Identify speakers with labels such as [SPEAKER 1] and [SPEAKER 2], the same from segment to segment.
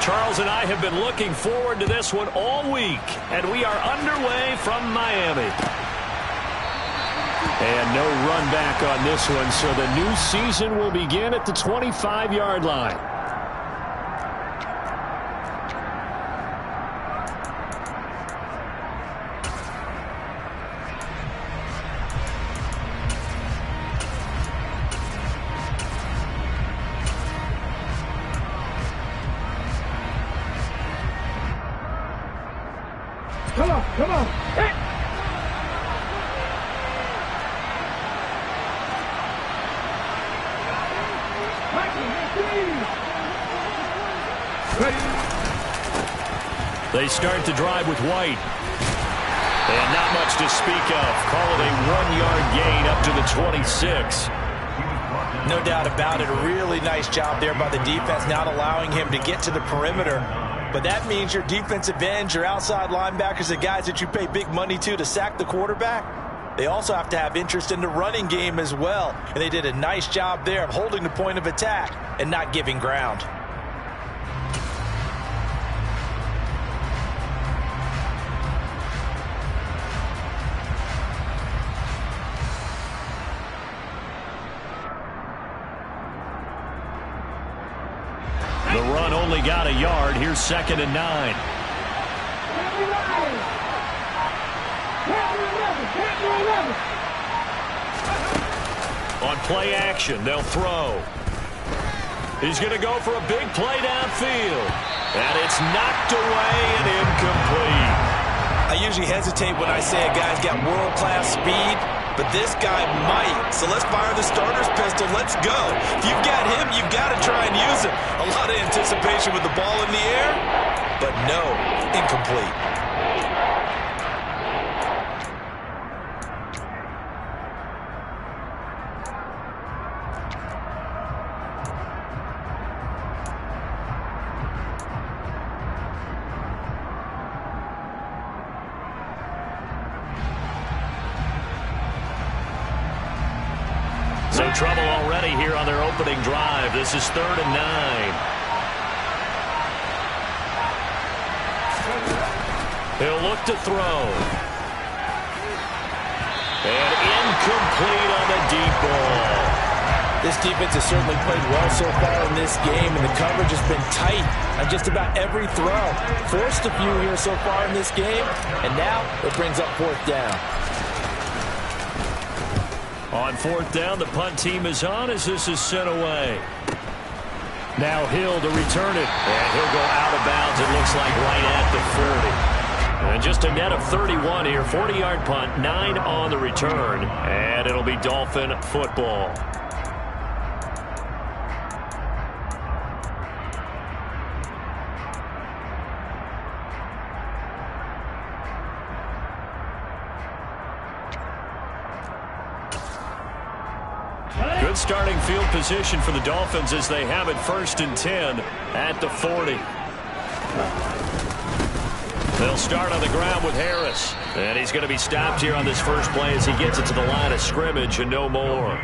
[SPEAKER 1] Charles and I have been looking forward to this one all week, and we are underway from Miami. And no run back on this one, so the new season will begin at the 25-yard line.
[SPEAKER 2] Come on, come on. Hey.
[SPEAKER 1] They start the drive with White. And not much to speak of. Call it a 1-yard gain up to the 26.
[SPEAKER 3] No doubt about it. A really nice job there by the defense, not allowing him to get to the perimeter. But that means your defensive ends, your outside linebackers, the guys that you pay big money to sack the quarterback, they also have to have interest in the running game as well. And they did a nice job there of holding the point of attack and not giving ground.
[SPEAKER 1] The run only got a yard. Here's 2nd and 9. On play action, they'll throw. He's going to go for a big play downfield. And it's knocked away and incomplete.
[SPEAKER 3] I usually hesitate when I say a guy's got world-class speed, but this guy might. So let's fire the starter's pistol. Let's go. If you've got him, you've got to try and use him. A lot of anticipation with the ball in the air, but no, incomplete.
[SPEAKER 1] So trouble already here on their opening drive. This is 3rd and 9. He'll look to throw. And incomplete on the deep ball.
[SPEAKER 3] This defense has certainly played well so far in this game, and the coverage has been tight on just about every throw. Forced a few here so far in this game, and now it brings up 4th down.
[SPEAKER 1] On 4th down, the punt team is on as this is sent away. Now Hill to return it. And he'll go out of bounds, it looks like, right at the 40. And just a net of 31 here. 40-yard punt, 9 on the return. And it'll be Dolphin football. Good starting field position for the Dolphins as they have it 1st and 10 at the 40. They'll start on the ground with Harris. And he's going to be stopped here on this first play as he gets it to the line of scrimmage and no more.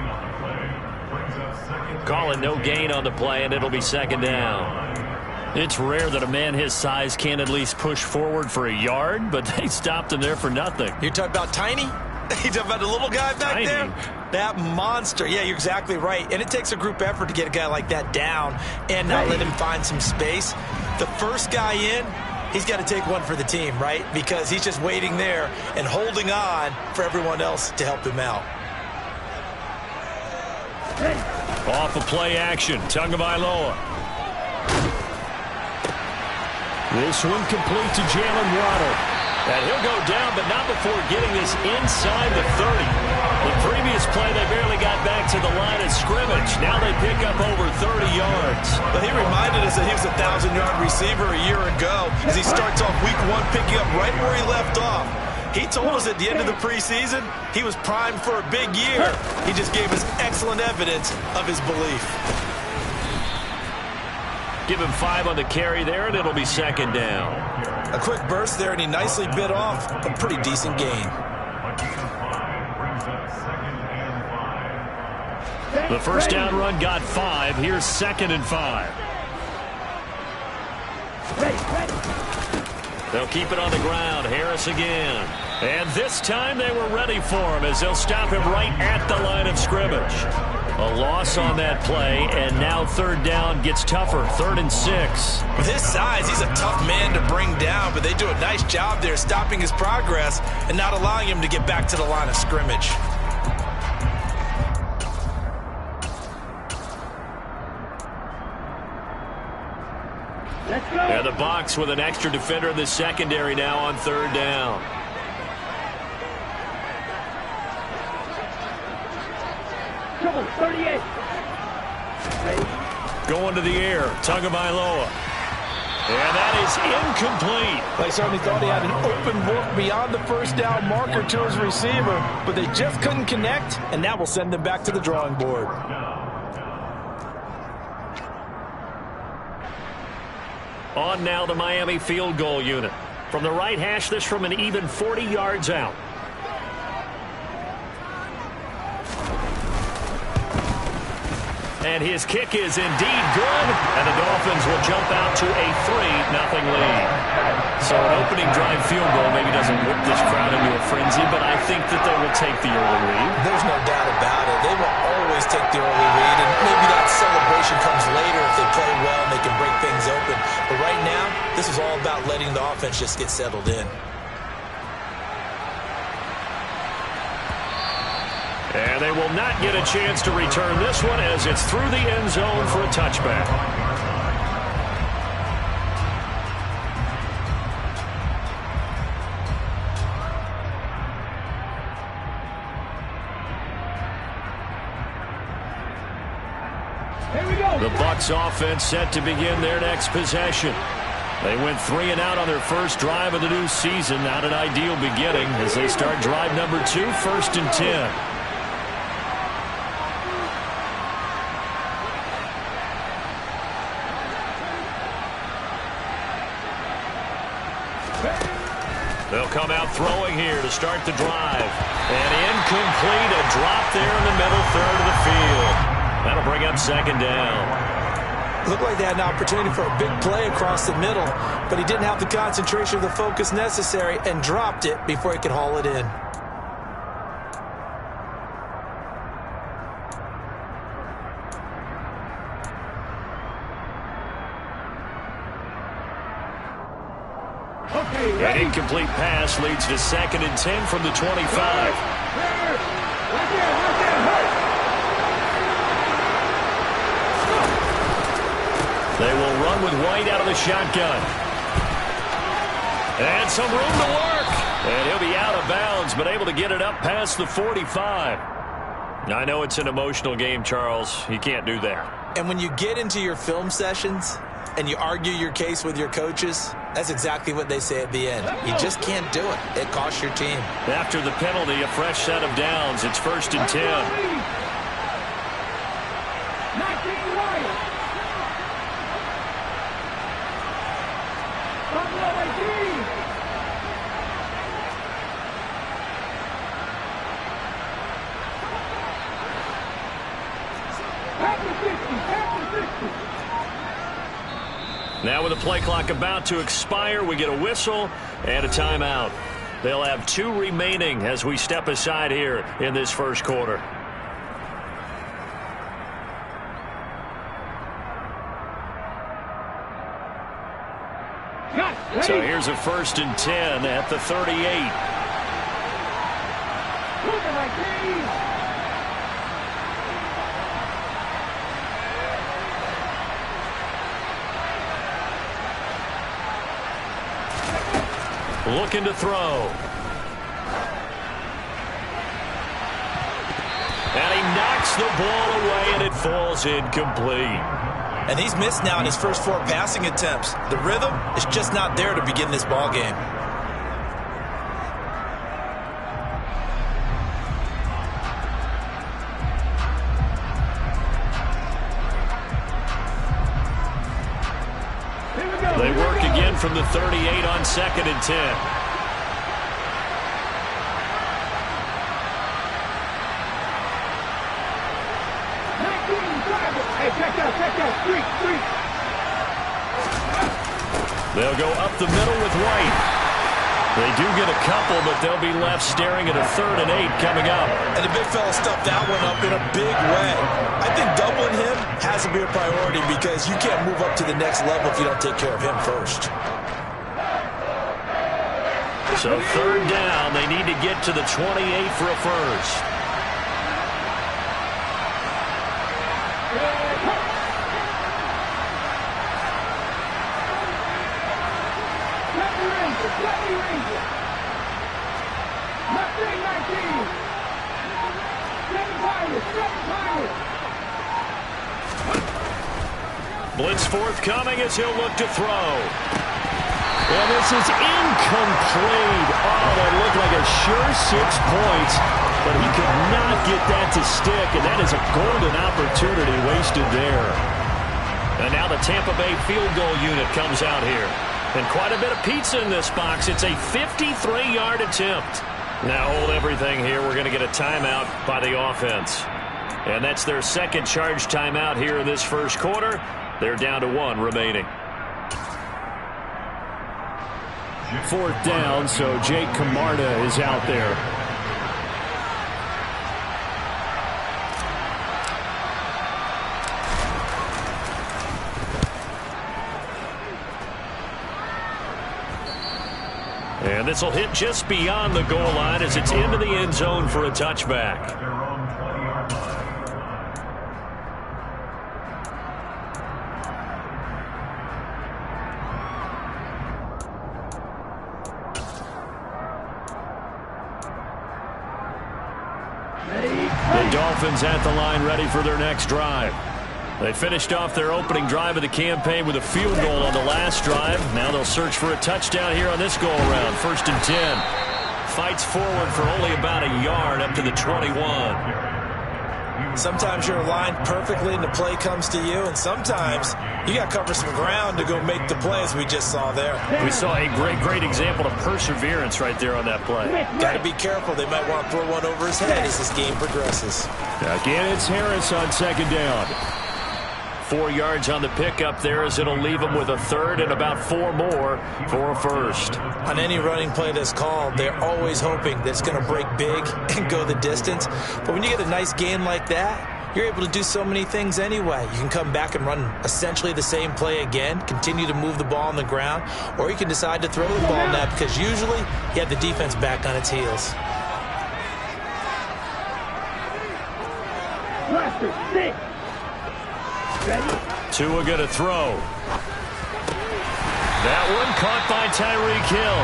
[SPEAKER 1] Calling no gain on the play, and it'll be 2nd down. It's rare that a man his size can't at least push forward for a yard, but they stopped him there for nothing.
[SPEAKER 3] You're talking about Tiny? You talking about the little guy back
[SPEAKER 1] Tiny.
[SPEAKER 3] there? That monster. Yeah, you're exactly right. And it takes a group effort to get a guy like that down and not let him find some space. The first guy in, he's got to take one for the team, right? Because he's just waiting there and holding on for everyone else to help him out.
[SPEAKER 1] Off of play action, Tagovailoa. This one complete to Jalen Waddle. And he'll go down, but not before getting this inside the 30. The previous play, they barely got back to the line of scrimmage. Now they pick up over 30 yards.
[SPEAKER 3] But he reminded us that he was a 1,000-yard receiver a year ago as he starts off week 1 picking up right where he left off. He told us at the end of the preseason he was primed for a big year. He just gave us excellent evidence of his belief.
[SPEAKER 1] Give him 5 on the carry there, and it'll be 2nd down.
[SPEAKER 3] A quick burst there, and he nicely bit off a pretty decent gain.
[SPEAKER 1] The first down run got 5. Here's 2nd and 5. They'll keep it on the ground. Harris again. And this time they were ready for him as they'll stop him right at the line of scrimmage. A loss on that play, and now third down gets tougher. 3rd and 6.
[SPEAKER 3] With his size, he's a tough man to bring down, but they do a nice job there stopping his progress and not allowing him to get back to the line of scrimmage.
[SPEAKER 1] And the box with an extra defender in the secondary now on 3rd down.
[SPEAKER 2] Trouble, 38.
[SPEAKER 1] Going to the air, Tagovailoa. And that is incomplete.
[SPEAKER 3] They certainly thought he had an open look beyond the first down marker to his receiver, but they just couldn't connect, and that will send them back to the drawing board.
[SPEAKER 1] On now the Miami field goal unit. From the right hash, this from an even 40 yards out. And his kick is indeed good, and the Dolphins will jump out to a 3-0 lead. So an opening drive field goal maybe doesn't whip this crowd into a frenzy, but I think that they will take the early lead.
[SPEAKER 3] There's no doubt about it. They will always take the early lead, and maybe that celebration comes later if they play well and they can break things open. But right now, this is all about letting the offense just get settled in.
[SPEAKER 1] And they will not get a chance to return this one as it's through the end zone for a touchback.
[SPEAKER 2] Here we go.
[SPEAKER 1] The Bucs offense set to begin their next possession. They went 3 and out on their first drive of the new season. Not an ideal beginning as they start drive number 2, 1st and 10. They'll come out throwing here to start the drive. And incomplete, a drop there in the middle third of the field. That'll bring up 2nd down.
[SPEAKER 3] Looked like they had an opportunity for a big play across the middle, but he didn't have the concentration or the focus necessary and dropped it before he could haul it in.
[SPEAKER 1] An incomplete pass leads to 2nd and 10 from the 25. They will run with White out of the shotgun. And some room to work. And he'll be out of bounds, but able to get it up past the 45. I know it's an emotional game, Charles. You can't do that.
[SPEAKER 3] And when you get into your film sessions and you argue your case with your coaches, that's exactly what they say at the end. You just can't do it. It costs your team.
[SPEAKER 1] After the penalty, a fresh set of downs. It's 1st and 10. Now with the play clock about to expire, we get a whistle and a timeout. They'll have 2 remaining as we step aside here in this first quarter. So here's a 1st and 10 at the 38. Looking to throw. And he knocks the ball away, and it falls incomplete.
[SPEAKER 3] And he's missed now in his first 4 passing attempts. The rhythm is just not there to begin this ball game.
[SPEAKER 1] They work again from the 38 on 2nd and 10.
[SPEAKER 2] Hey, check out, street.
[SPEAKER 1] They'll go up the middle with White. They do get a couple, but they'll be left staring at a 3rd and 8 coming up.
[SPEAKER 3] And the big fella stuffed that one up in a big way. I think doubling him has to be a priority because you can't move up to the next level if you don't take care of him first.
[SPEAKER 1] So 3rd down, they need to get to the 28 for a first. Blitz forthcoming as he'll look to throw. And this is incomplete. Oh, that looked like a sure 6 points, but he could not get that to stick, and that is a golden opportunity wasted there. And now the Tampa Bay field goal unit comes out here. And quite a bit of pizza in this box. It's a 53-yard attempt. Now hold everything here. We're going to get a timeout by the offense. And that's their second charge timeout here in this first quarter. They're down to 1 remaining. 4th down, so Jake Camarda is out there. And this will hit just beyond the goal line as it's into the end zone for a touchback. The Dolphins at the line ready for their next drive. They finished off their opening drive of the campaign with a field goal on the last drive. Now they'll search for a touchdown here on this go-around. 1st and 10. Fights forward for only about a yard up to the 21.
[SPEAKER 3] Sometimes you're aligned perfectly and the play comes to you, and sometimes you got to cover some ground to go make the play, as we just saw there.
[SPEAKER 1] We saw a great example of perseverance right there on that play.
[SPEAKER 3] Got to be careful. They might want to throw one over his head as this game progresses.
[SPEAKER 1] Again, it's Harris on 2nd down. 4 yards on the pickup there as it'll leave them with a 3rd and about 4 more for a first.
[SPEAKER 3] On any running play that's called, they're always hoping that it's going to break big and go the distance. But when you get a nice gain like that, you're able to do so many things anyway. You can come back and run essentially the same play again, continue to move the ball on the ground, or you can decide to throw the ball now because usually you have the defense back on its heels.
[SPEAKER 1] Tua going to throw. That one caught by Tyreek Hill.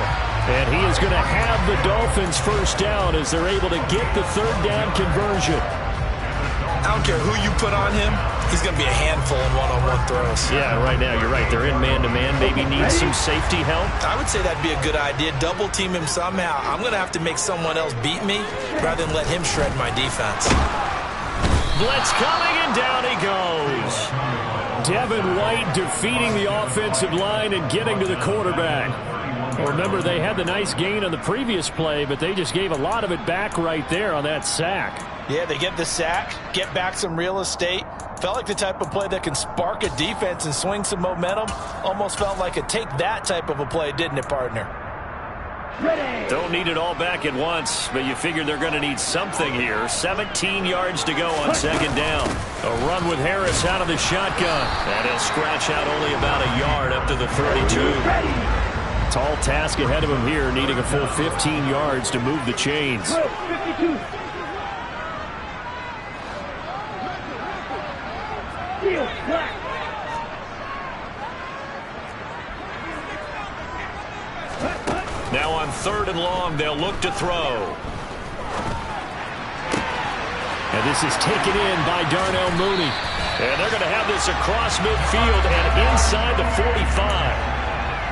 [SPEAKER 1] And he is going to have the Dolphins first down as they're able to get the 3rd down conversion.
[SPEAKER 3] I don't care who you put on him. He's going to be a handful in one-on-one throws.
[SPEAKER 1] Yeah, right now you're right. They're in man-to-man. Maybe needs some safety help.
[SPEAKER 3] I would say that'd be a good idea. Double team him somehow. I'm going to have to make someone else beat me rather than let him shred my defense.
[SPEAKER 1] Blitz coming, and down he goes. Devin White defeating the offensive line and getting to the quarterback. Remember, they had the nice gain on the previous play, but they just gave a lot of it back right there on that sack.
[SPEAKER 3] Yeah, they get the sack, get back some real estate. Felt like the type of play that can spark a defense and swing some momentum. Almost felt like a take that type of a play, didn't it, partner?
[SPEAKER 1] Don't need it all back at once, but you figure they're going to need something here. 17 yards to go on 2nd down. A run with Harris out of the shotgun. And he'll scratch out only about a yard up to the 32. Tall task ahead of him here, needing a full 15 yards to move the chains.
[SPEAKER 2] 52.
[SPEAKER 1] Now on 3rd and long, they'll look to throw. And this is taken in by Darnell Mooney. And they're going to have this across midfield and inside the 45.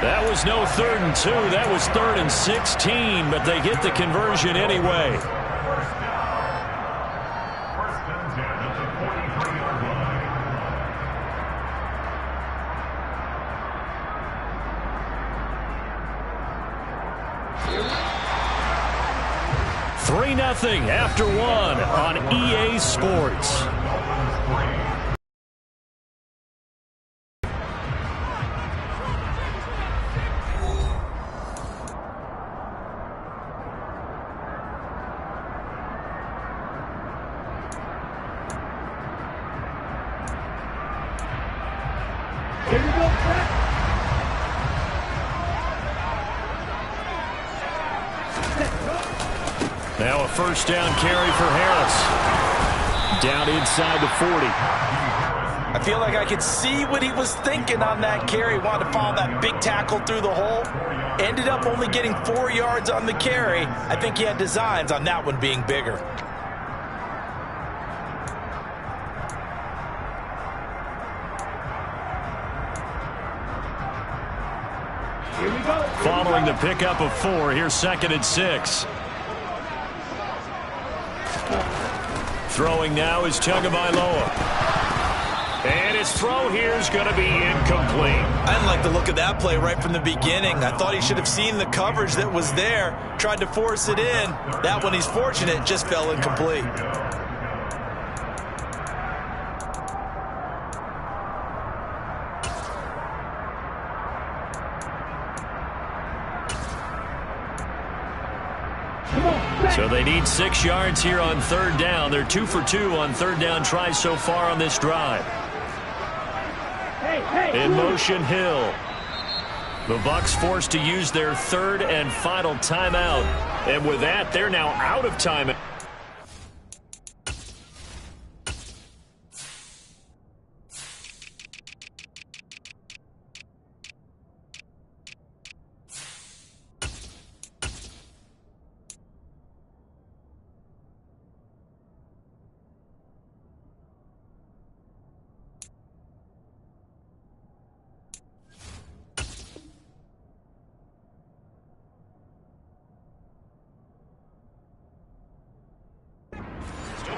[SPEAKER 1] That was no 3rd and 2. That was 3rd and 16, but they get the conversion anyway. Nothing after 1 on EA Sports.
[SPEAKER 2] Here we go, set.
[SPEAKER 1] Now a first down carry for Harris. Down inside the 40.
[SPEAKER 3] I feel like I could see what he was thinking on that carry. Wanted to follow that big tackle through the hole. Ended up only getting 4 yards on the carry. I think he had designs on that one being bigger.
[SPEAKER 2] Here we go.
[SPEAKER 1] Following the pickup of 4, here's 2nd and 6. Throwing now is Tagovailoa. And his throw here is going to be incomplete.
[SPEAKER 3] I didn't like the look of that play right from the beginning. I thought he should have seen the coverage that was there, tried to force it in. That one, he's fortunate, just fell incomplete.
[SPEAKER 1] So they need 6 yards here on 3rd down. They're 2 for 2 on 3rd down tries so far on this drive. In motion, Hill. The Bucs forced to use their 3rd and final timeout. And with that, they're now out of time.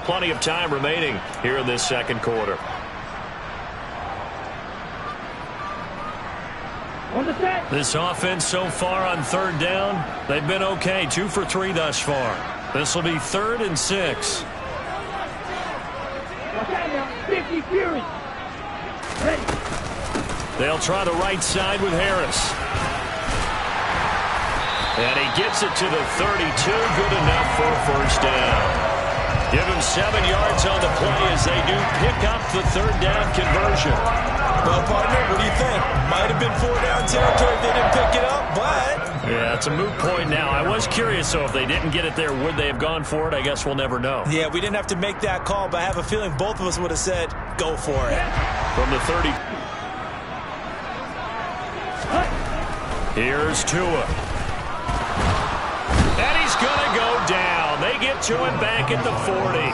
[SPEAKER 1] Plenty of time remaining here in this 2nd quarter.
[SPEAKER 2] On the set.
[SPEAKER 1] This offense so far on 3rd down, they've been okay. 2 for 3 thus far. This will be 3rd and 6.
[SPEAKER 2] Watch out now. 50 Fury. Ready.
[SPEAKER 1] They'll try the right side with Harris. And he gets it to the 32. Good enough for a first down. Give him 7 yards on the play as they do pick up the 3rd down conversion.
[SPEAKER 3] Well, partner, what do you think? Might have been 4 down territory if they didn't pick it up, but...
[SPEAKER 1] Yeah, it's a moot point now. I was curious, so if they didn't get it there, would they have gone for it? I guess we'll never know.
[SPEAKER 3] Yeah, we didn't have to make that call, but I have a feeling both of us would have said, go for it.
[SPEAKER 1] From the 30. Here's Tua. And he's going to go down. They get to him back at the 40.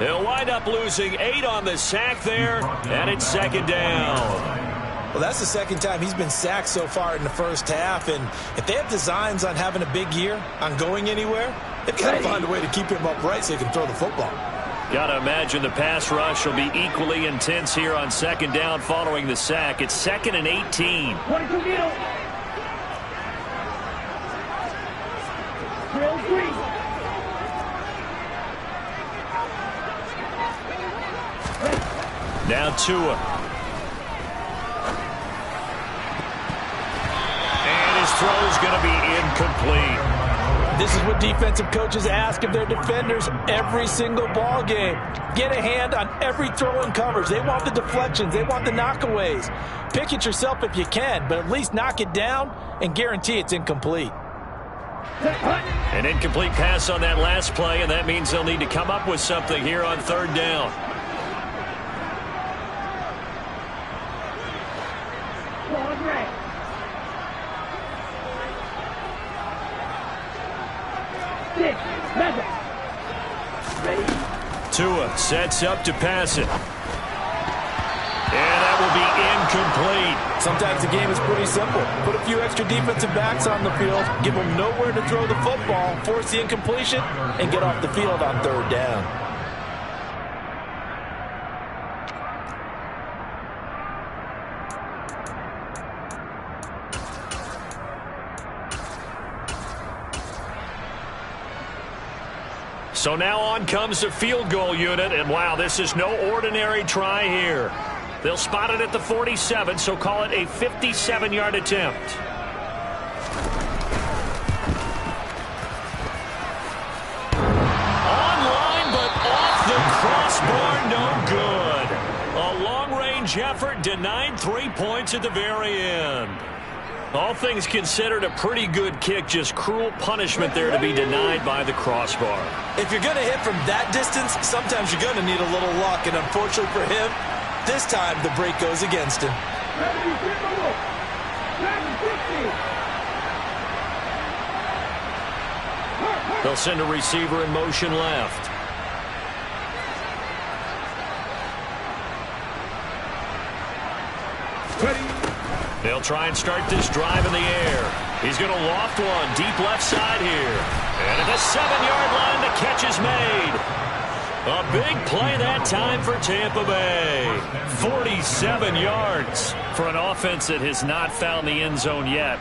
[SPEAKER 1] He'll wind up losing 8 on the sack there, and it's 2nd down.
[SPEAKER 3] Well, that's the 2nd time he's been sacked so far in the first half, and if they have designs on having a big year, on going anywhere, they've got to find a way to keep him upright so he can throw the football.
[SPEAKER 1] Got to imagine the pass rush will be equally intense here on 2nd down following the sack. It's 2nd and 18.
[SPEAKER 2] 22 middle. Drill 3.
[SPEAKER 1] Now Tua. And his throw is going to be incomplete.
[SPEAKER 3] This is what defensive coaches ask of their defenders every single ball game. Get a hand on every throw in coverage. They want the deflections. They want the knockaways. Pick it yourself if you can, but at least knock it down and guarantee it's incomplete.
[SPEAKER 1] An incomplete pass on that last play, and that means they'll need to come up with something here on 3rd down. Tua sets up to pass it. And that will be incomplete.
[SPEAKER 3] Sometimes the game is pretty simple. Put a few extra defensive backs on the field, give them nowhere to throw the football, force the incompletion, and get off the field on 3rd down.
[SPEAKER 1] So now on comes the field goal unit, and wow, this is no ordinary try here. They'll spot it at the 47, so call it a 57-yard attempt. On line, but off the crossbar, no good. A long-range revenge effort, denied 3 points at the very end. All things considered, a pretty good kick, just cruel punishment there to be denied by the crossbar.
[SPEAKER 3] If you're going to hit from that distance, sometimes you're going to need a little luck, and unfortunately for him, this time the break goes against him.
[SPEAKER 1] They'll send a receiver in motion left. They'll try and start this drive in the air. He's going to loft one deep left side here. And at the 7-yard line, the catch is made. A big play that time for Tampa Bay. 47 yards for an offense that has not found the end zone yet.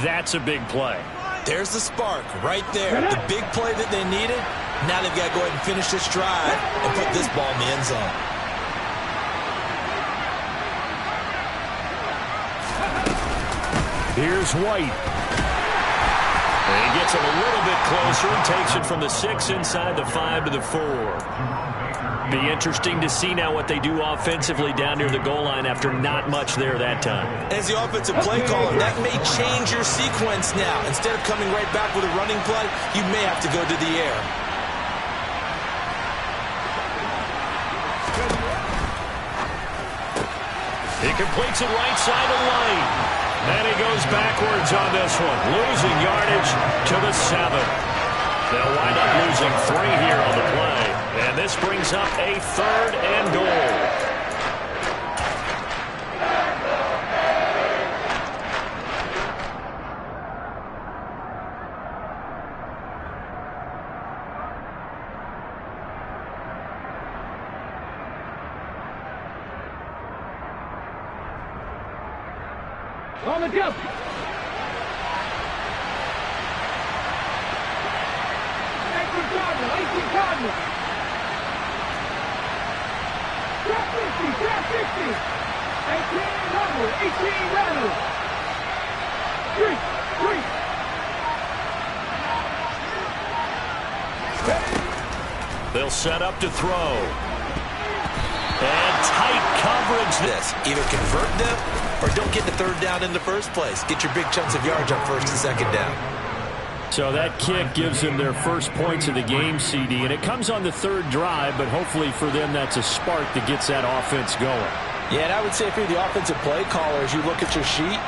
[SPEAKER 1] That's a big play.
[SPEAKER 3] There's the spark right there. The big play that they needed. Now they've got to go ahead and finish this drive and put this ball in the end zone.
[SPEAKER 1] Here's White. And he gets it a little bit closer and takes it from the 6 inside the 5 to the 4. Be interesting to see now what they do offensively down near the goal line after not much there that time.
[SPEAKER 3] As the offensive play caller, that may change your sequence now. Instead of coming right back with a running play, you may have to go to the air.
[SPEAKER 1] He completes it right side of lane. And he goes backwards on this one, losing yardage to the 7. They'll wind up losing 3 here on the play. And this brings up a 3rd and goal.
[SPEAKER 2] On the jump. 18 Cardinals. Drop 50, drop 50. 18 Rumble, 18 Rattle. 3.
[SPEAKER 1] They'll set up to throw. And tight coverage.
[SPEAKER 3] This, either convert them or don't get the 3rd down in the first place. Get your big chunks of yards on 1st and 2nd down.
[SPEAKER 1] So that kick gives them their first points of the game, CD, and it comes on the 3rd drive, but hopefully for them that's a spark that gets that offense going.
[SPEAKER 3] Yeah, and I would say if you're the offensive play caller, as you look at your sheet,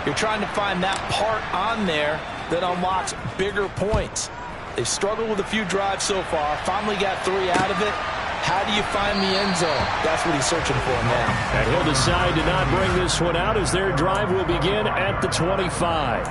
[SPEAKER 3] you're trying to find that part on there that unlocks bigger points. They've struggled with a few drives so far, finally got 3 out of it. How do you find the end zone? That's what he's searching for now.
[SPEAKER 1] And he'll decide to not bring this one out as their drive will begin at the 25.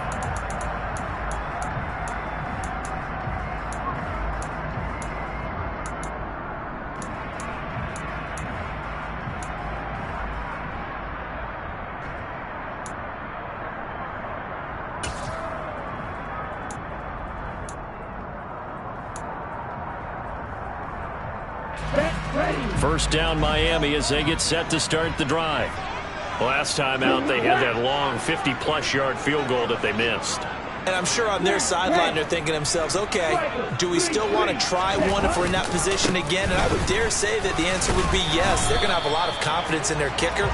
[SPEAKER 1] First down Miami as they get set to start the drive. Last time out they had that long 50-plus yard field goal that they missed.
[SPEAKER 3] And I'm sure on their sideline they're thinking to themselves, okay, do we still want to try one if we're in that position again? And I would dare say that the answer would be yes. They're going to have a lot of confidence in their kicker.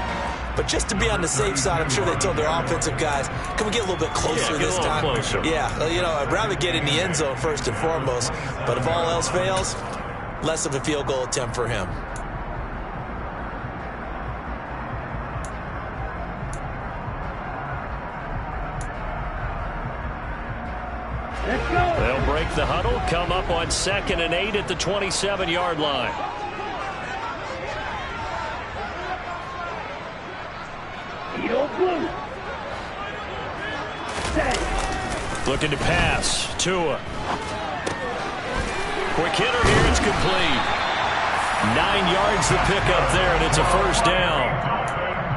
[SPEAKER 3] But just to be on the safe side, I'm sure they told their offensive guys, can we get a little bit closer this time?
[SPEAKER 1] Closer.
[SPEAKER 3] Yeah, you know, I'd rather get in the end zone first and foremost. But if all else fails, less of a field goal attempt for him.
[SPEAKER 1] They'll break the huddle, come up on 2nd and 8 at the 27-yard line. Looking to pass. Tua. Quick hitter here. It's complete. 9 yards the pickup there, and it's a first down.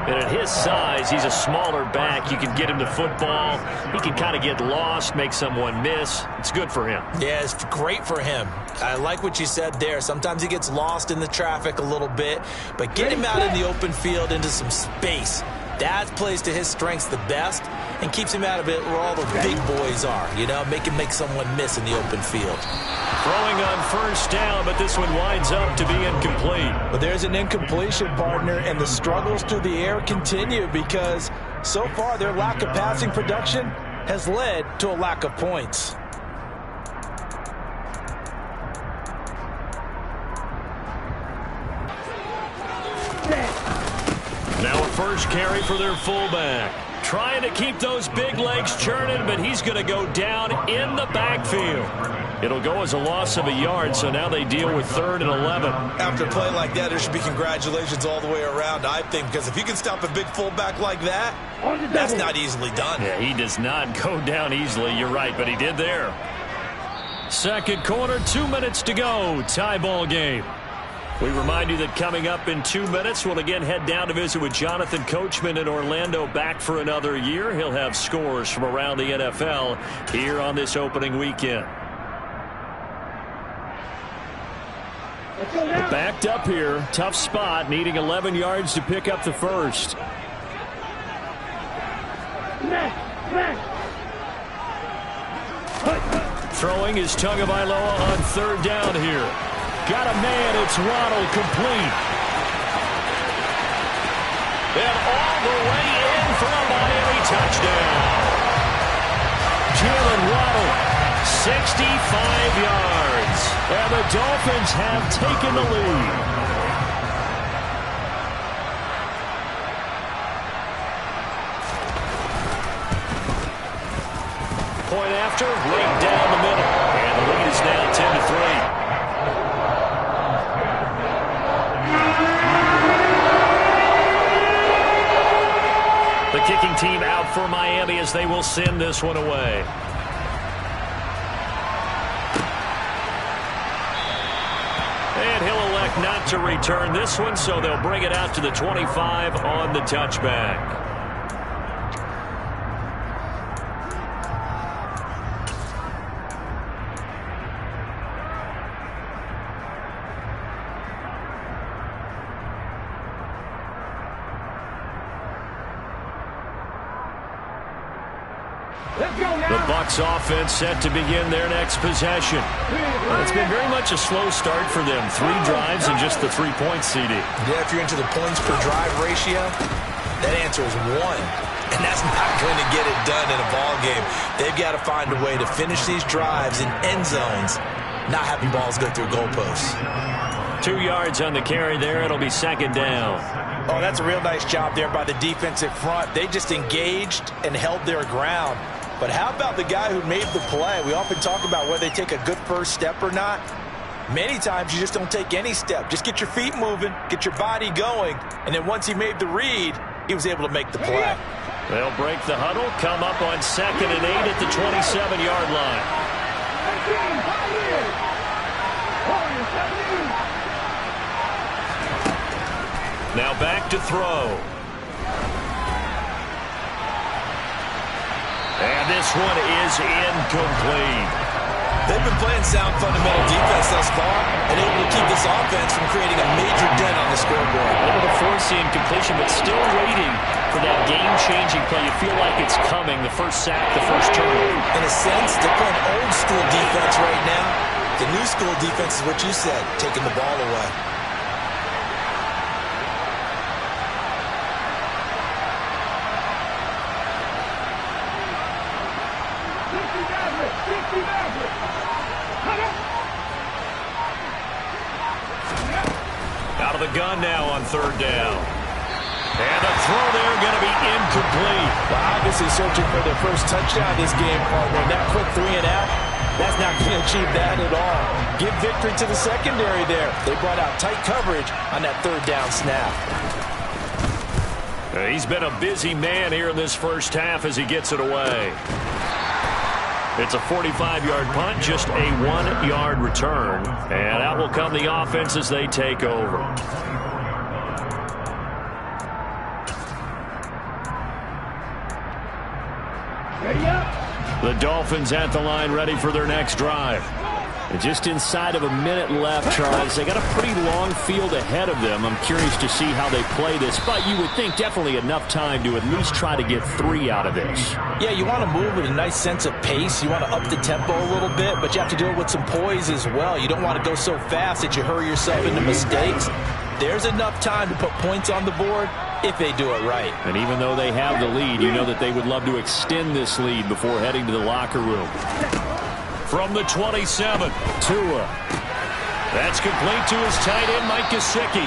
[SPEAKER 1] And at his size, he's a smaller back. You can get him the football. He can kind of get lost, make someone miss. It's good for him.
[SPEAKER 3] Yeah, it's great for him. I like what you said there. Sometimes he gets lost in the traffic a little bit, but get him out in the open field into some space. That plays to his strengths the best. and keeps him out of it where all the big boys are, you know, make someone miss in the open field.
[SPEAKER 1] Throwing on first down, but this one winds up to be incomplete.
[SPEAKER 3] But there's an incompletion, partner, and the struggles through the air continue because so far their lack of passing production has led to a lack of points.
[SPEAKER 1] Now a first carry for their fullback. Trying to keep those big legs churning, but he's going to go down in the backfield. It'll go as a loss of a yard, so now they deal with 3rd and 11.
[SPEAKER 3] After a play like that, there should be congratulations all the way around, I think, because if you can stop a big fullback like that, that's not easily done.
[SPEAKER 1] Yeah, he does not go down easily. You're right, but he did there. Second quarter, 2 minutes to go. Tie ball game. We remind you that coming up in 2 minutes, we'll again head down to visit with Jonathan Coachman in Orlando, back for another year. He'll have scores from around the NFL here on this opening weekend. Backed up here, tough spot, needing 11 yards to pick up the first. Throwing is Tagovailoa on 3rd down here. Got a man, it's Waddle, complete. And all the way in for a Miami touchdown. Jalen Waddle, 65 yards. And the Dolphins have taken the lead. Point after, right down the middle. And the lead is now 10-3. The kicking team out for Miami as they will send this one away. And he'll elect not to return this one, so they'll bring it out to the 25 on the touchback. The Bucs offense set to begin their next possession. It's been very much a slow start for them. 3 drives and just the 3 points, CD.
[SPEAKER 3] Yeah, if you're into the points per drive ratio, that answer is 1. And that's not going to get it done in a ball game. They've got to find a way to finish these drives in end zones, not having balls go through goalposts.
[SPEAKER 1] 2 yards on the carry there. It'll be 2nd down.
[SPEAKER 3] Oh, that's a real nice job there by the defensive front. They just engaged and held their ground. But how about the guy who made the play? We often talk about whether they take a good first step or not. Many times you just don't take any step. Just get your feet moving, get your body going, and then once he made the read, he was able to make the play.
[SPEAKER 1] They'll break the huddle, come up on 2nd and 8 at the 27-yard line. Now back to throw. And this one is incomplete.
[SPEAKER 3] They've been playing sound fundamental defense thus far and able to keep this offense from creating a major dent on the scoreboard.
[SPEAKER 1] Able to force the incompletion, but still waiting for that game-changing play. You feel like it's coming, the first sack, the first turnover.
[SPEAKER 3] In a sense, they're playing old-school defense right now. The new school defense is what you said, taking the ball away.
[SPEAKER 1] Out of the gun now on 3rd down. And the throw there going to be incomplete.
[SPEAKER 3] Well, obviously searching for their first touchdown this game, partner. That quick 3 and out, that's not going to achieve that at all. Give victory to the secondary there. They brought out tight coverage on that 3rd down snap.
[SPEAKER 1] He's been a busy man here in this first half as he gets it away. It's a 45-yard punt, just a 1-yard return. And out will come the offense as they take over.
[SPEAKER 2] Ready up.
[SPEAKER 1] The Dolphins at the line, ready for their next drive. And just inside of a minute left, Charles. They got a pretty long field ahead of them. I'm curious to see how they play this, but you would think definitely enough time to at least try to get 3 out of this.
[SPEAKER 3] Yeah, you want to move with a nice sense of pace. You want to up the tempo a little bit, but you have to do it with some poise as well. You don't want to go so fast that you hurry yourself into mistakes. There's enough time to put points on the board if they do it right.
[SPEAKER 1] And even though they have the lead, you know that they would love to extend this lead before heading to the locker room. From the 27, Tua. That's complete to his tight end, Mike Gesicki.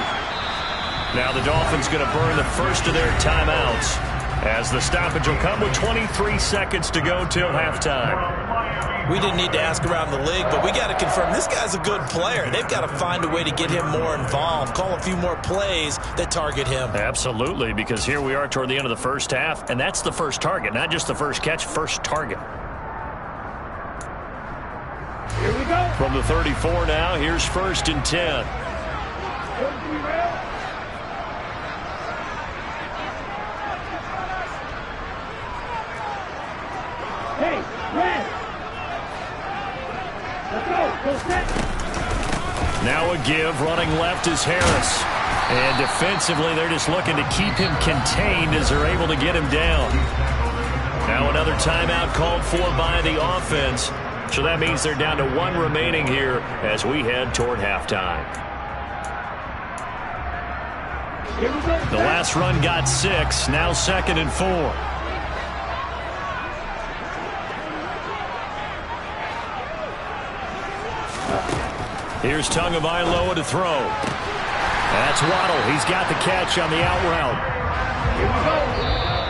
[SPEAKER 1] Now the Dolphins going to burn the first of their timeouts as the stoppage will come with 23 seconds to go till halftime.
[SPEAKER 3] We didn't need to ask around the league, but we got to confirm this guy's a good player. They've got to find a way to get him more involved, call a few more plays that target him.
[SPEAKER 1] Absolutely, because here we are toward the end of the first half, and that's the first target, not just the first catch, first target.
[SPEAKER 2] Here we go.
[SPEAKER 1] From the 34 now, here's 1st and 10.
[SPEAKER 2] Hey, red. Let's go. Go set.
[SPEAKER 1] Now a give, running left is Harris. And defensively, they're just looking to keep him contained as they're able to get him down. Now another timeout called for by the offense. So that means they're down to 1 remaining here as we head toward halftime. The last run got 6, now 2nd and 4. Here's Tagovailoa to throw. That's Waddle. He's got the catch on the out route.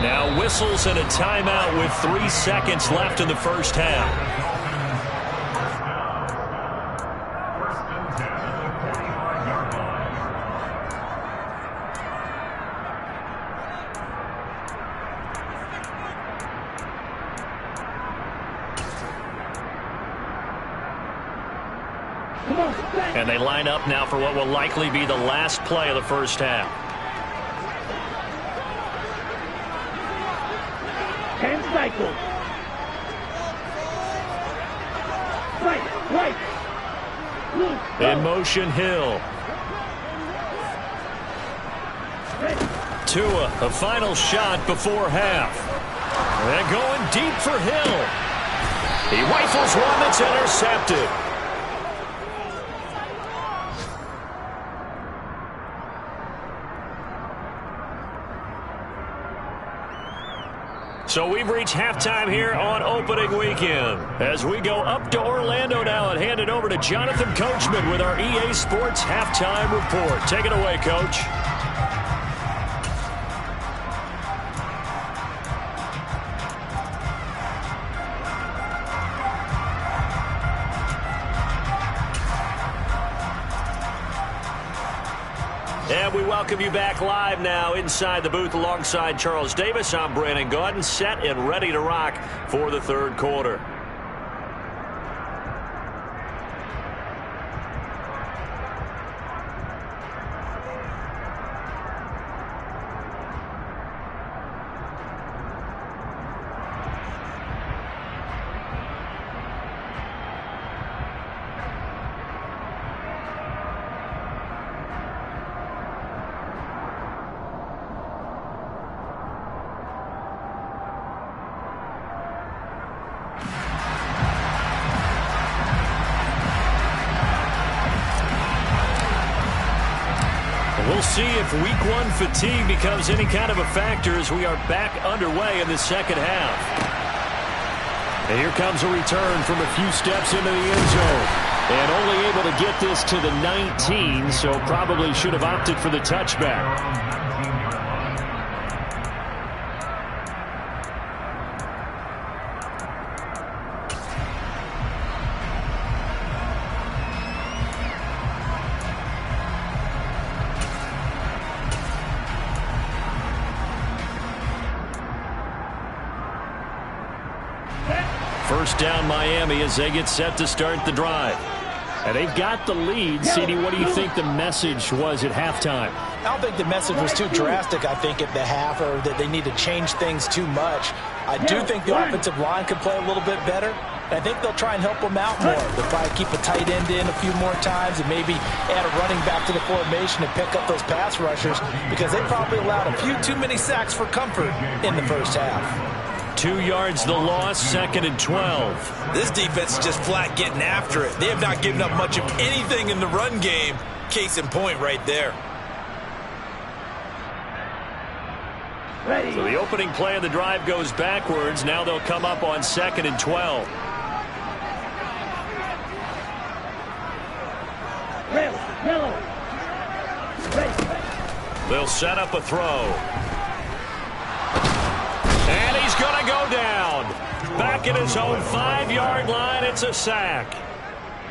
[SPEAKER 1] Now whistles and a timeout with 3 seconds left in the first half. And they line up now for what will likely be the last play of the first half.
[SPEAKER 2] 10 cycles. Right.
[SPEAKER 1] In motion, Hill. Tua, a final shot before half. And going deep for Hill. He rifles one that's intercepted. So we've reached halftime here on opening weekend. As we go up to Orlando now and hand it over to Jonathan Coachman with our EA Sports Halftime Report. Take it away, Coach. And we welcome you back live now inside the booth alongside Charles Davis. I'm Brandon Gaudin, set and ready to rock for the third quarter. We'll see if week 1 fatigue becomes any kind of a factor as we are back underway in the second half. And here comes a return from a few steps into the end zone. And only able to get this to the 19, so probably should have opted for the touchback. First down Miami as they get set to start the drive. And they've got the lead. CD, what do you think the message was at halftime?
[SPEAKER 3] I don't think the message was too drastic, I think, at the half, or that they need to change things too much. I do think the offensive line could play a little bit better. I think they'll try and help him out more. They'll probably keep a tight end in a few more times and maybe add a running back to the formation and pick up those pass rushers because they probably allowed a few too many sacks for comfort in the first half.
[SPEAKER 1] 2 yards the loss, 2nd and 12.
[SPEAKER 3] This defense is just flat getting after it. They have not given up much of anything in the run game. Case in point right there.
[SPEAKER 1] So the opening play of the drive goes backwards. Now they'll come up on 2nd and 12. They'll set up a throw. And he's going to go down. Back at his own 5-yard line, it's a sack.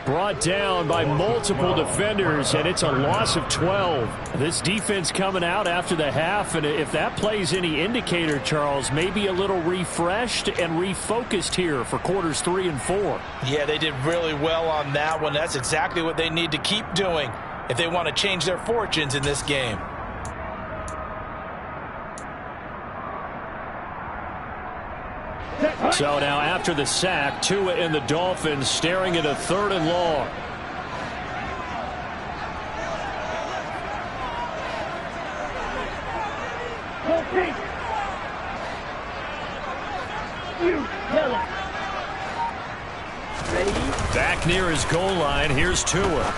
[SPEAKER 1] Brought down by multiple defenders, and it's a loss of 12. This defense coming out after the half, and if that plays any indicator, Charles, maybe a little refreshed and refocused here for quarters 3 and 4.
[SPEAKER 3] Yeah, they did really well on that one. That's exactly what they need to keep doing if they want to change their fortunes in this game.
[SPEAKER 1] So now after the sack, Tua and the Dolphins staring at a 3rd and long. Back near his goal line, here's Tua.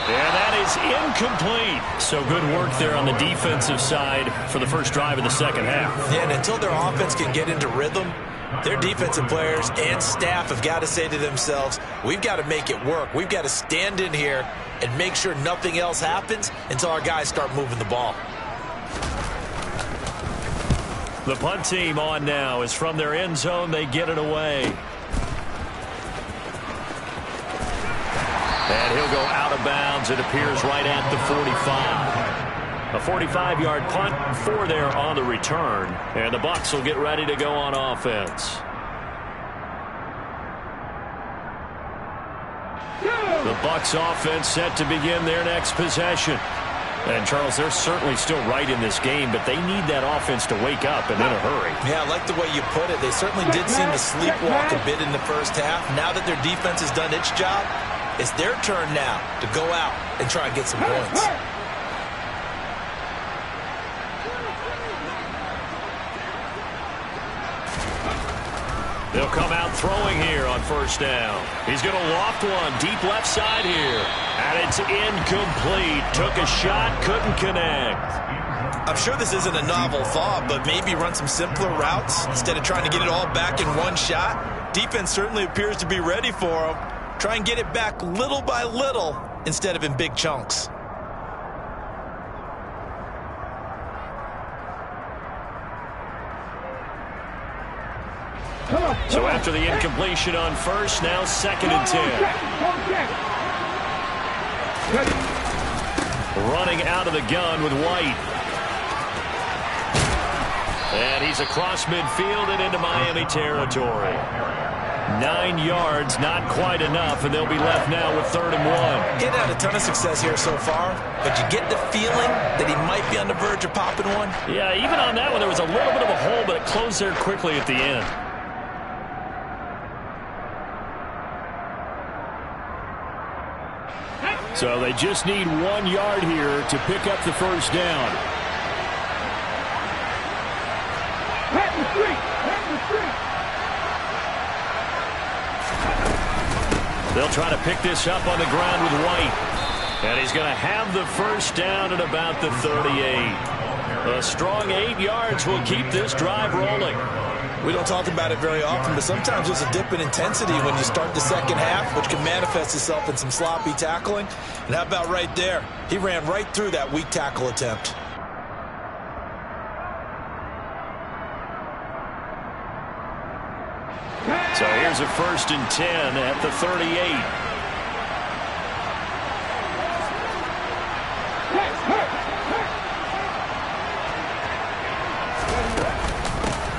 [SPEAKER 1] And that is incomplete. So good work there on the defensive side for the first drive of the second half.
[SPEAKER 3] Yeah, and until their offense can get into rhythm, their defensive players and staff have got to say to themselves, we've got to make it work. We've got to stand in here and make sure nothing else happens until our guys start moving the ball.
[SPEAKER 1] The punt team on now is from their end zone. They get it away. And he'll go out of bounds. It appears right at the 45. A 45-yard punt, 4 there on the return. And the Bucs will get ready to go on offense. The Bucs offense set to begin their next possession. And, Charles, they're certainly still right in this game, but they need that offense to wake up and in a hurry.
[SPEAKER 3] Yeah, I like the way you put it. They certainly did seem to sleepwalk a bit in the first half. Now that their defense has done its job, it's their turn now to go out and try and get some points.
[SPEAKER 1] They'll come out throwing here on first down. He's going to loft one deep left side here. And it's incomplete. Took a shot, couldn't connect.
[SPEAKER 3] I'm sure this isn't a novel thought, but maybe run some simpler routes instead of trying to get it all back in one shot. Defense certainly appears to be ready for him. Try and get it back little by little instead of in big chunks.
[SPEAKER 1] So after the incompletion on first, now 2nd and 10. Running out of the gun with White. And he's across midfield and into Miami territory. 9 yards, not quite enough, and they'll be left now with 3rd and 1.
[SPEAKER 3] He's had a ton of success here so far, but you get the feeling that he might be on the verge of popping one.
[SPEAKER 1] Yeah, even on that one, there was a little bit of a hole, but it closed there quickly at the end. So they just need 1 yard here to pick up the first down. They'll try to pick this up on the ground with White. And he's going to have the first down at about the 38. A strong 8 yards will keep this drive rolling.
[SPEAKER 3] We don't talk about it very often, but sometimes there's a dip in intensity when you start the second half, which can manifest itself in some sloppy tackling. And how about right there? He ran right through that weak tackle attempt.
[SPEAKER 1] So here's a 1st and 10 at the 38.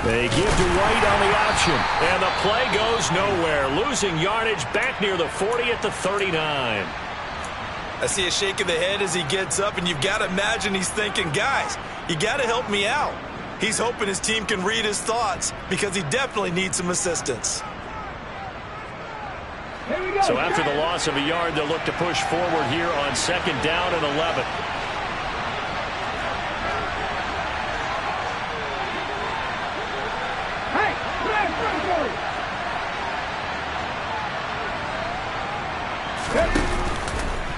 [SPEAKER 1] They give to White on the option, and the play goes nowhere. Losing yardage back near the 40 at the 39.
[SPEAKER 3] I see a shake of the head as he gets up, and you've got to imagine he's thinking, guys, you got to help me out. He's hoping his team can read his thoughts because he definitely needs some assistance.
[SPEAKER 1] So after the loss of a yard, they'll look to push forward here on 2nd down and 11.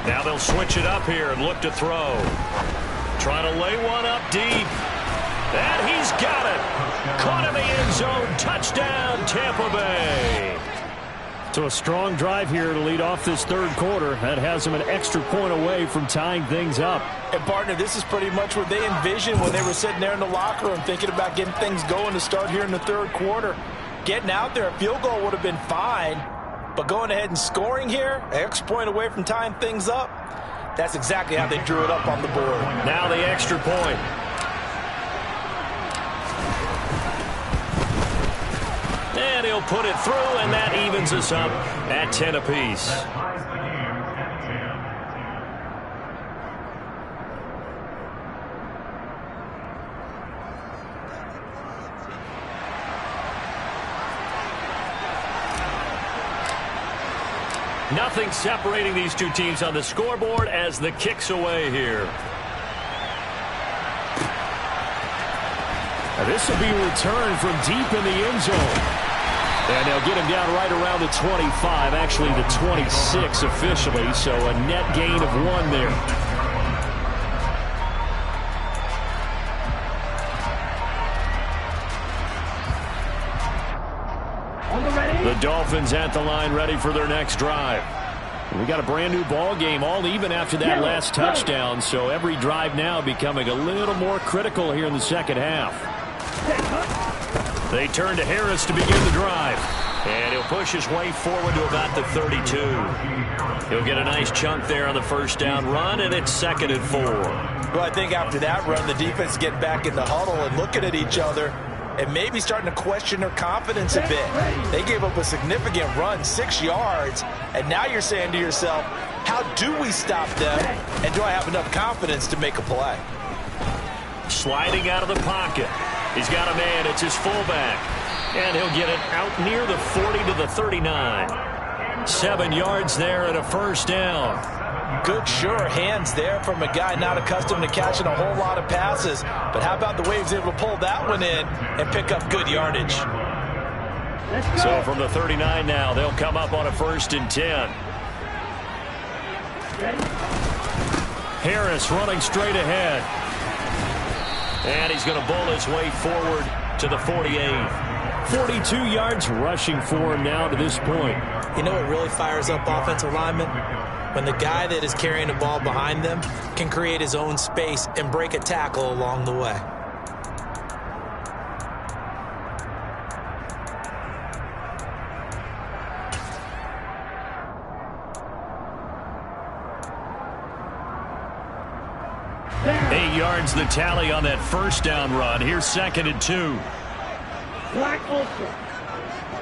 [SPEAKER 1] Now they'll switch it up here and look to throw. Trying to lay one up deep. And he's got it. Caught in the end zone. Touchdown, Tampa Bay. So a strong drive here to lead off this 3rd quarter. That has them an extra point away from tying things up.
[SPEAKER 3] And, partner, this is pretty much what they envisioned when they were sitting there in the locker room thinking about getting things going to start here in the 3rd quarter. Getting out there, a field goal would have been fine. But going ahead and scoring here, an extra point away from tying things up, that's exactly how they drew it up on the board.
[SPEAKER 1] Now the extra point. And he'll put it through, and that evens us up at 10 apiece. Nothing separating these two teams on the scoreboard as the kick's away here. Now this will be returned from deep in the end zone. And they'll get him down right around the 25, actually the 26 officially, so a net gain of 1 there. The Dolphins at the line ready for their next drive. We got a brand new ball game, all even after that last touchdown, so every drive now becoming a little more critical here in the 2nd half. They turn to Harris to begin the drive. And he'll push his way forward to about the 32. He'll get a nice chunk there on the 1st down run, and it's 2nd and 4.
[SPEAKER 3] Well, I think after that run, the defense get back in the huddle and looking at each other and maybe starting to question their confidence a bit. They gave up a significant run, 6 yards, and now you're saying to yourself, how do we stop them, and do I have enough confidence to make a play?
[SPEAKER 1] Sliding out of the pocket. He's got a man. It's his fullback. And he'll get it out near the 40 to the 39. 7 yards there and a 1st down.
[SPEAKER 3] Good, sure hands there from a guy not accustomed to catching a whole lot of passes. But how about the way he was able to pull that one in and pick up good yardage?
[SPEAKER 1] So from the 39 now, they'll come up on a 1st and 10. Harris running straight ahead. And he's going to bowl his way forward to the 48. 42 yards rushing for him now to this point.
[SPEAKER 4] You know what really fires up offensive linemen? When the guy that is carrying the ball behind them can create his own space and break a tackle along the way.
[SPEAKER 1] Eight yards the tally on that 1st down run. Here's 2nd and 2.
[SPEAKER 2] Black ultra.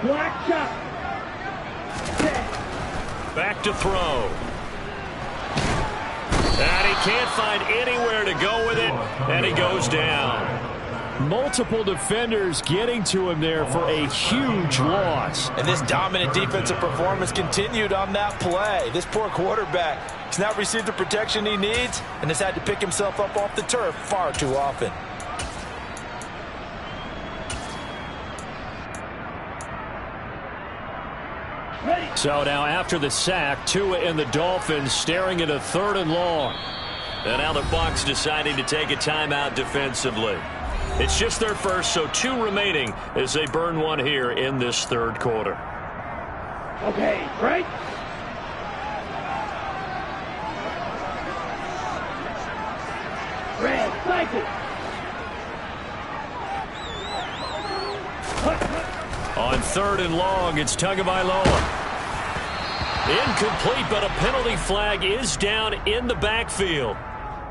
[SPEAKER 2] Black chop.
[SPEAKER 1] Back to throw. And he can't find anywhere to go with it, and he goes down. Multiple defenders getting to him there for a huge loss.
[SPEAKER 3] And this dominant defensive performance continued on that play. This poor quarterback has not received the protection he needs and has had to pick himself up off the turf far too often.
[SPEAKER 1] So now after the sack, Tua and the Dolphins staring at a 3rd and long. And now the Bucs deciding to take a timeout defensively. It's just their first, so 2 remaining as they burn one here in this 3rd quarter.
[SPEAKER 2] Okay, right? Red, cycle.
[SPEAKER 1] On 3rd and long, it's Tagovailoa. Incomplete, but a penalty flag is down in the backfield.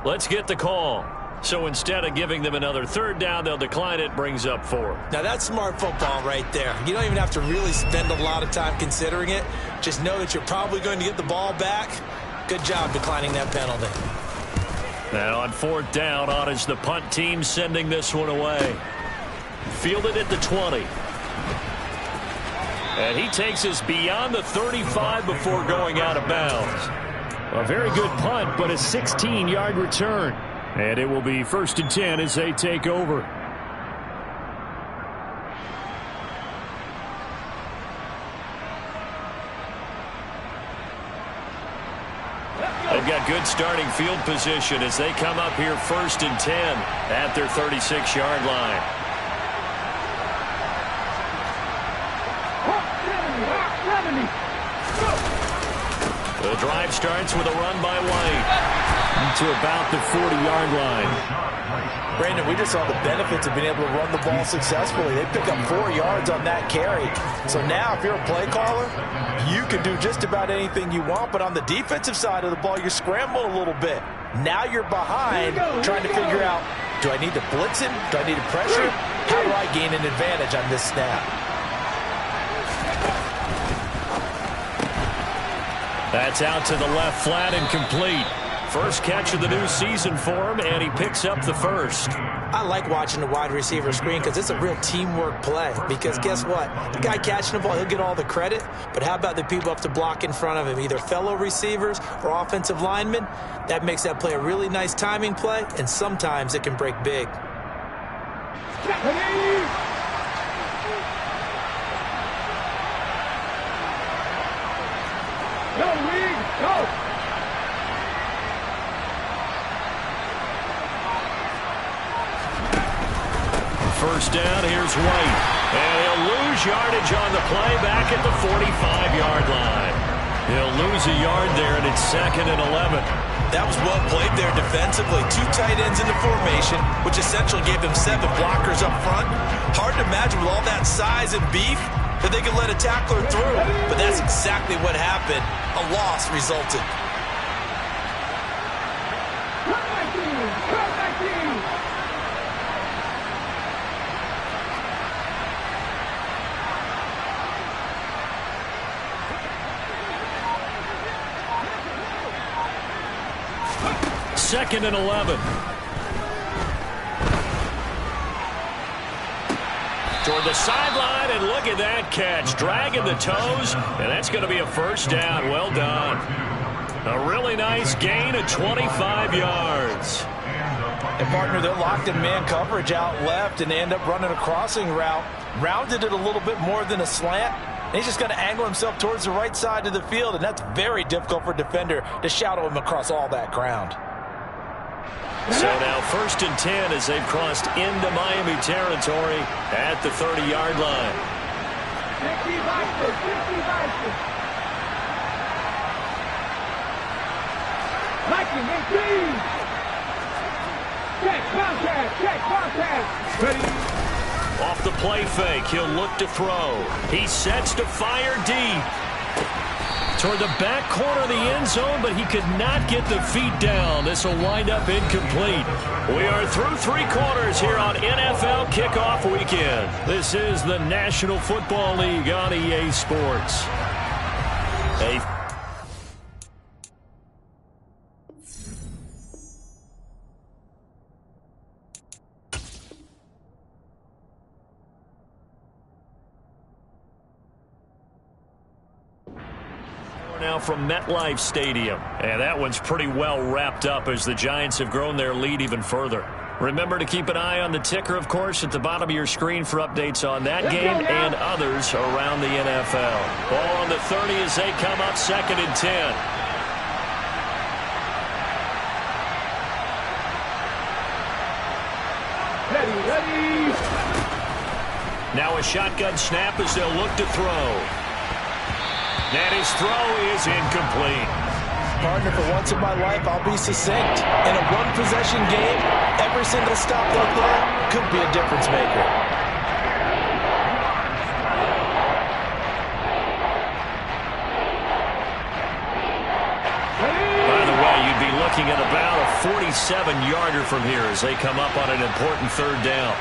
[SPEAKER 1] Let's get the call. So instead of giving them another 3rd down, they'll decline it, brings up 4.
[SPEAKER 4] Now that's smart football right there. You don't even have to really spend a lot of time considering it. Just know that you're probably going to get the ball back. Good job declining that penalty.
[SPEAKER 1] Now on 4th down, on is the punt team sending this one away. Fielded at the 20. And he takes us beyond the 35 before going out of bounds. A very good punt, but a 16-yard return. And it will be 1st and 10 as they take over. They've got good starting field position as they come up here 1st and 10 at their 36-yard line. The drive starts with a run by White to about the 40-yard line.
[SPEAKER 3] Brandon, we just saw the benefits of being able to run the ball successfully. They pick up 4 yards on that carry. So now if you're a play caller, you can do just about anything you want. But on the defensive side of the ball, you're scrambling a little bit. Now you're behind trying to figure out, do I need to blitz him? Do I need to pressure him? How do I gain an advantage on this snap?
[SPEAKER 1] That's out to the left flat and complete. First catch of the new season for him, and he picks up the first.
[SPEAKER 4] I like watching the wide receiver screen because it's a real teamwork play. Because guess what? The guy catching the ball, he'll get all the credit. But how about the people up to block in front of him, either fellow receivers or offensive linemen? That makes that play a really nice timing play, and sometimes it can break big.
[SPEAKER 2] Go!
[SPEAKER 1] First down, here's White. And he'll lose yardage on the play back at the 45-yard line. He'll lose a yard there, and it's 2nd and 11.
[SPEAKER 3] That was well played there defensively. 2 tight ends in the formation, which essentially gave them 7 blockers up front. Hard to imagine with all that size and beef that they could let a tackler through. But that's exactly what happened. A loss resulted.
[SPEAKER 1] Second and 11. Toward the sideline, and look at that catch. Dragging the toes, and that's going to be a first down. Well done. A really nice gain of 25 yards.
[SPEAKER 3] And, partner, they're locked in man coverage out left, and they end up running a crossing route. Rounded it a little bit more than a slant. And he's just going to angle himself towards the right side of the field, and that's very difficult for a defender to shadow him across all that ground.
[SPEAKER 1] So now 1st and 10 as they've crossed into Miami territory at the 30-yard line.
[SPEAKER 2] Check contact. Ready.
[SPEAKER 1] Off the play fake, he'll look to throw. He sets to fire deep toward the back corner of the end zone, but he could not get the feet down. This will wind up incomplete. We are through 3 quarters here on NFL Kickoff Weekend. This is the National Football League on EA Sports. Now from MetLife Stadium. And that one's pretty well wrapped up as the Giants have grown their lead even further. Remember to keep an eye on the ticker, of course, at the bottom of your screen for updates on that game and others around the NFL. Ball on the 30 as they come up 2nd and 10.
[SPEAKER 2] Ready.
[SPEAKER 1] Now a shotgun snap as they'll look to throw. And his throw is incomplete.
[SPEAKER 3] Partner, for once in my life, I'll be succinct. In a one-possession game, every single stop like that could be a difference maker.
[SPEAKER 1] By the way, you'd be looking at about a 47-yarder from here as they come up on an important 3rd down.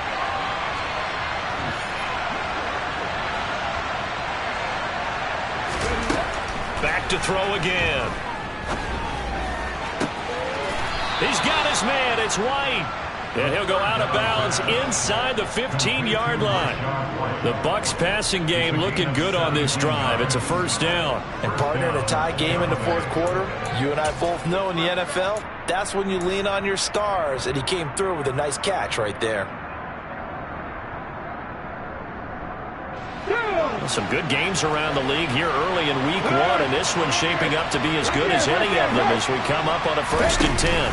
[SPEAKER 1] Back to throw again. He's got his man. It's White. And he'll go out of bounds inside the 15-yard line. The Bucs passing game looking good on this drive. It's a first down.
[SPEAKER 3] And partner, in a tie game in the fourth quarter, you and I both know in the NFL, that's when you lean on your stars. And he came through with a nice catch right there.
[SPEAKER 1] Some good games around the league here early in week one, and this one's shaping up to be as good as any of them as we come up on a 1st and 10.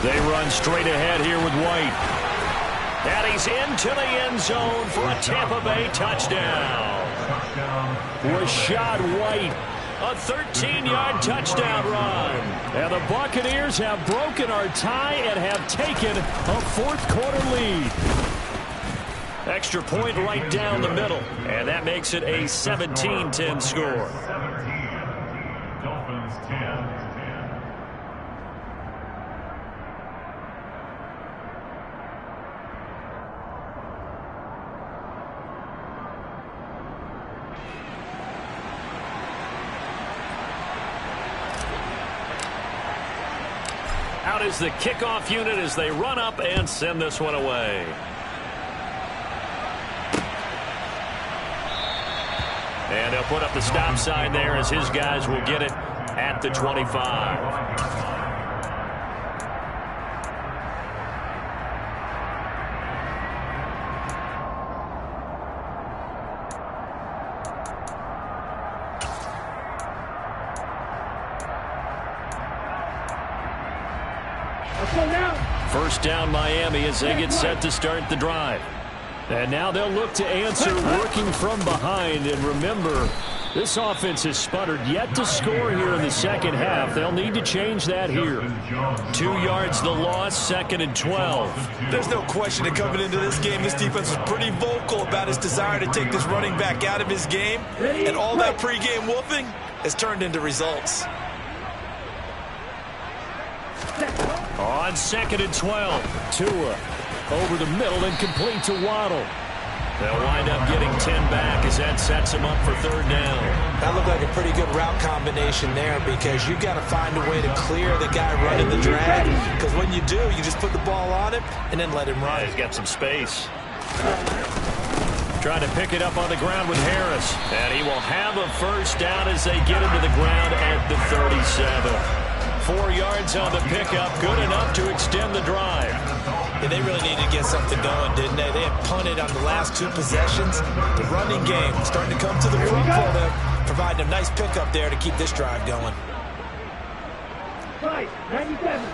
[SPEAKER 1] They run straight ahead here with White. And he's into the end zone for a Tampa Bay touchdown. Rashad White, a 13-yard touchdown run. And the Buccaneers have broken our tie and have taken a fourth-quarter lead. Extra point right down the middle, and that makes it a 17-10 score.
[SPEAKER 5] Dolphins 10.
[SPEAKER 1] Out is the kickoff unit as they run up and send this one away. And they'll put up the stop sign there as his guys will get it at the 25. First down Miami as they get set to start the drive. And now they'll look to answer working from behind. And remember, this offense has sputtered yet to score here in the second half. They'll need to change that here. 2 yards the loss, 2nd and 12.
[SPEAKER 3] There's no question that coming into this game, this defense was pretty vocal about his desire to take this running back out of his game. And all that pregame whooping has turned into results.
[SPEAKER 1] On 2nd and 12, Tua over the middle and complete to Waddle. They'll wind up getting 10 back as that sets them up for 3rd down.
[SPEAKER 4] That looked like a pretty good route combination there because you've got to find a way to clear the guy running the drag. Because when you do, you just put the ball on him and then let him run.
[SPEAKER 1] Yeah, he's got some space. Trying to pick it up on the ground with Harris. And he will have a first down as they get into the ground at the 37. 4 yards on the pickup, good enough to extend the drive.
[SPEAKER 3] Yeah, they really needed to get something going, didn't they? They had punted on the last 2 possessions. The running game starting to come to the front for them, providing a nice pickup there to keep this drive going.
[SPEAKER 2] 97.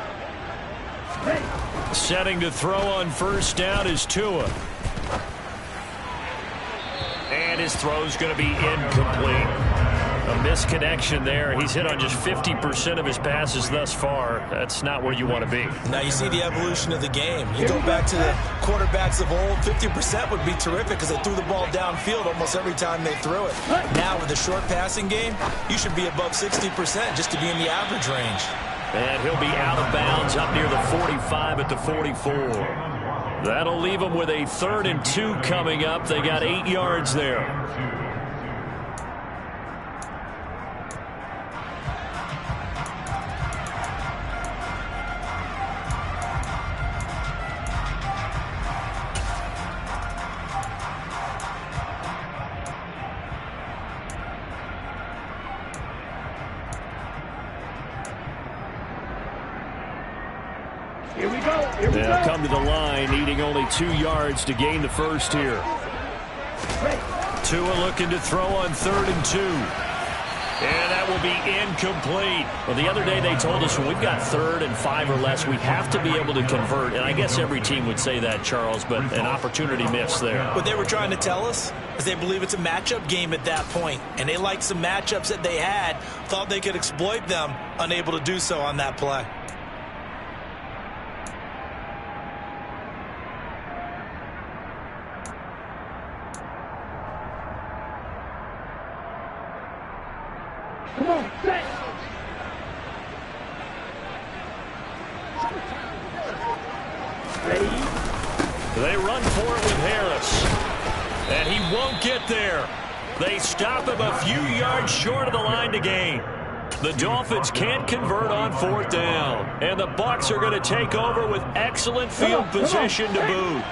[SPEAKER 2] Ready.
[SPEAKER 1] Setting to throw on first down is Tua. And his throw's going to be incomplete. A misconnection there. He's hit on just 50% of his passes thus far. That's not where you want to be.
[SPEAKER 3] Now you see the evolution of the game. You go back to the quarterbacks of old, 50% would be terrific because they threw the ball downfield almost every time they threw it. Now with the short passing game, you should be above 60% just to be in the average range.
[SPEAKER 1] And he'll be out of bounds up near the 45 at the 44. That'll leave them with a 3rd and 2 coming up. They got 8 yards there.
[SPEAKER 2] Here we go.
[SPEAKER 1] They'll come to the line, needing only 2 yards to gain the first here. Tua looking to throw on 3rd and 2. And that will be incomplete. Well, the other day they told us when we've got 3rd and 5 or less, we have to be able to convert. And I guess every team would say that, Charles, but an opportunity missed there.
[SPEAKER 3] What they were trying to tell us is they believe it's a matchup game at that point. And they liked some matchups that they had, thought they could exploit them, unable to do so on that play.
[SPEAKER 2] Come on, set. Ready.
[SPEAKER 1] They run for it with Harris. And he won't get there. They stop him a few yards short of the line to gain. The Dolphins can't convert on 4th down. And the Bucs are going to take over with excellent field position to boot.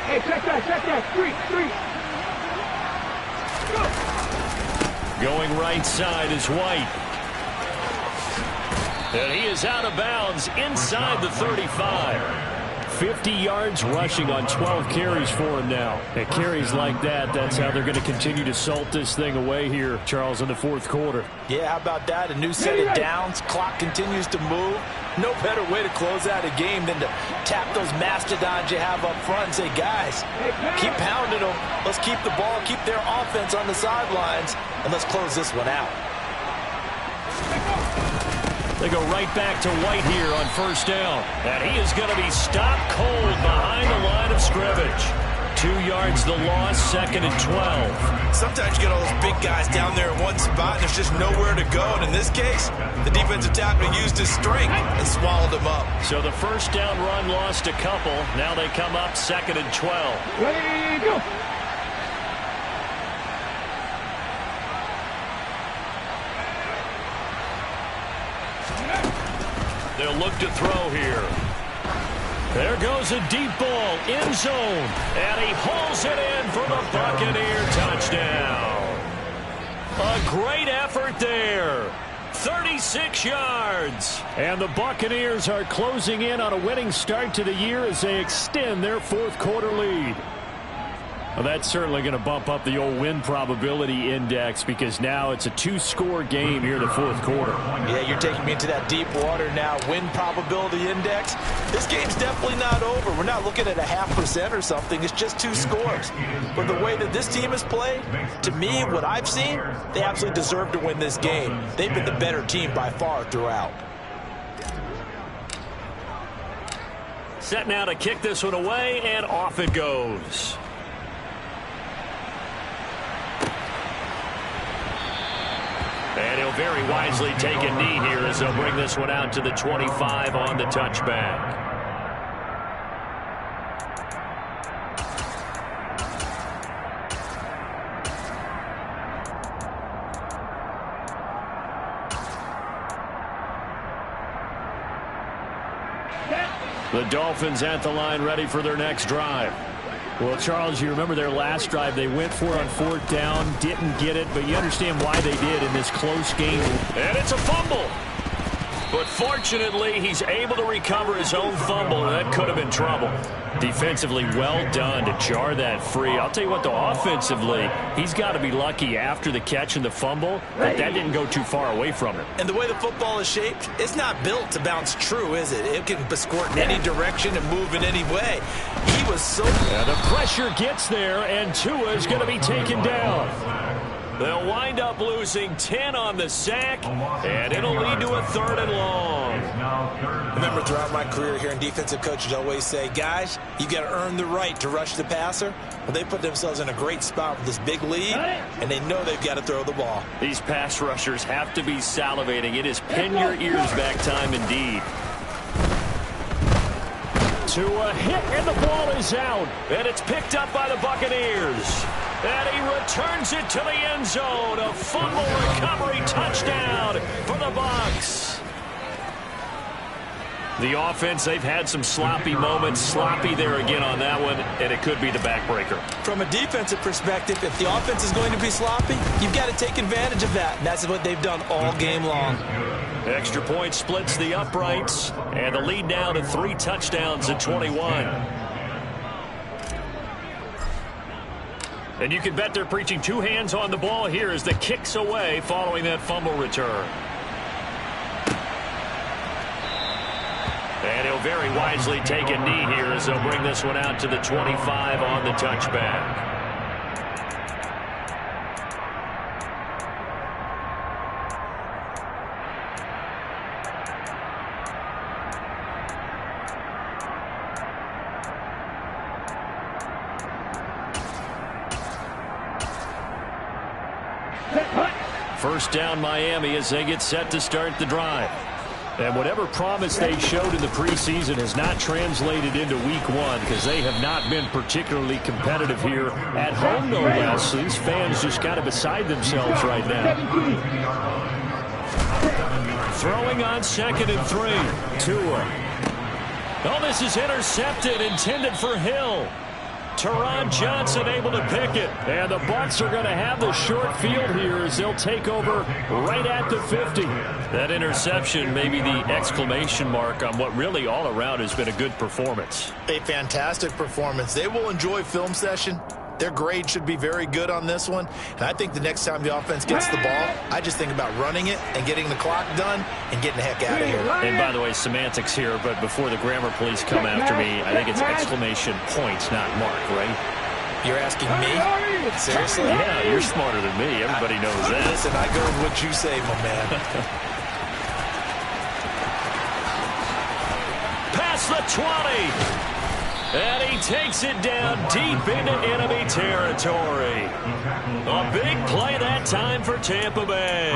[SPEAKER 2] Hey, check that. Three. Go.
[SPEAKER 1] Going right side is White. And he is out of bounds inside the 35. 50 yards rushing on 12 carries for him now. And carries like that, that's how they're going to continue to salt this thing away here, Charles, in the 4th quarter.
[SPEAKER 3] Yeah, how about that? A new set of downs. Clock continues to move. No better way to close out a game than to tap those mastodons you have up front and say, guys, keep pounding them. Let's keep the ball, keep their offense on the sidelines, and let's close this one out.
[SPEAKER 1] They go right back to White here on 1st down. And he is going to be stopped cold behind the line of scrimmage. 2 yards the loss, 2nd and 12.
[SPEAKER 3] Sometimes you get all those big guys down there in one spot, and there's just nowhere to go. And in this case, the defensive tackle used his strength and swallowed him up.
[SPEAKER 1] So the 1st down run lost a couple. Now they come up 2nd and 12.
[SPEAKER 2] Ready, go.
[SPEAKER 1] They'll look to throw here. There goes a deep ball, end zone, and he hauls it in for the Buccaneer touchdown. A great effort there. 36 yards. And the Buccaneers are closing in on a winning start to the year as they extend their 4th quarter lead. Well, that's certainly going to bump up the old win probability index because now it's a 2-score game here in the 4th quarter.
[SPEAKER 3] Yeah, you're taking me into that deep water now. Win probability index. This game's definitely not over. We're not looking at a 0.5% or something. It's just 2 scores. But the way that this team has played, to me, what I've seen, they absolutely deserve to win this game. They've been the better team by far throughout.
[SPEAKER 1] Set now to kick this one away, and off it goes. And he'll very wisely take a knee here as they'll bring this one out to the 25 on the touchback. The Dolphins at the line ready for their next drive. Well, Charles, you remember their last drive. They went for it on 4th down, didn't get it, but you understand why they did in this close game. And it's a fumble. But fortunately, he's able to recover his own fumble, and that could have been trouble. Defensively, well done to jar that free. I'll tell you what, though, offensively, he's got to be lucky after the catch and the fumble that didn't go too far away from him.
[SPEAKER 3] And the way the football is shaped, it's not built to bounce true, is it? It can squirt in any direction and move in any way. He was so...
[SPEAKER 1] And the pressure gets there, and Tua is going to be taken down. They'll wind up losing 10 on the sack, and it'll lead to a 3rd and long.
[SPEAKER 3] Remember, throughout my career here in defensive coaches always say, guys, you got to earn the right to rush the passer. Well, they put themselves in a great spot with this big lead, and they know they've got to throw the ball.
[SPEAKER 1] These pass rushers have to be salivating. It is pin your ears back time indeed. Tua hit, and the ball is out, and it's picked up by the Buccaneers. And he returns it to the end zone. A fumble recovery touchdown for the Bucs. The offense, they've had some sloppy moments. Sloppy there again on that one, and it could be the backbreaker.
[SPEAKER 3] From a defensive perspective, if the offense is going to be sloppy, you've got to take advantage of that. And that's what they've done all game long.
[SPEAKER 1] Extra point splits the uprights, and the lead now to 3 touchdowns at 21. And you can bet they're preaching 2 hands on the ball here as the kick's away following that fumble return. And he'll very wisely take a knee here as they'll bring this one out to the 25 on the touchback. First down Miami as they get set to start the drive. And whatever promise they showed in the preseason has not translated into week one because they have not been particularly competitive here at home, no less. These fans just kind of beside themselves right now. Throwing on 2nd and 3. Tua. Oh, this is intercepted, intended for Hill. Teron Johnson able to pick it. And the Bucs are going to have the short field here as they'll take over right at the 50. That interception may be the exclamation mark on what really all around has been a good performance.
[SPEAKER 5] A fantastic performance. They will enjoy film session. Their grade should be very good on this one. And I think the next time the offense gets the ball, I just think about running it and getting the clock done and getting the heck out of here.
[SPEAKER 1] And by the way, semantics here, but before the grammar police come after me, I think it's exclamation point, not mark, right?
[SPEAKER 4] You're asking me? Seriously?
[SPEAKER 1] Yeah, you're smarter than me. Everybody knows that.
[SPEAKER 5] Listen, I go with what you say, my man.
[SPEAKER 1] Past the 20. And he takes it down deep into enemy territory. A big play that time for Tampa Bay.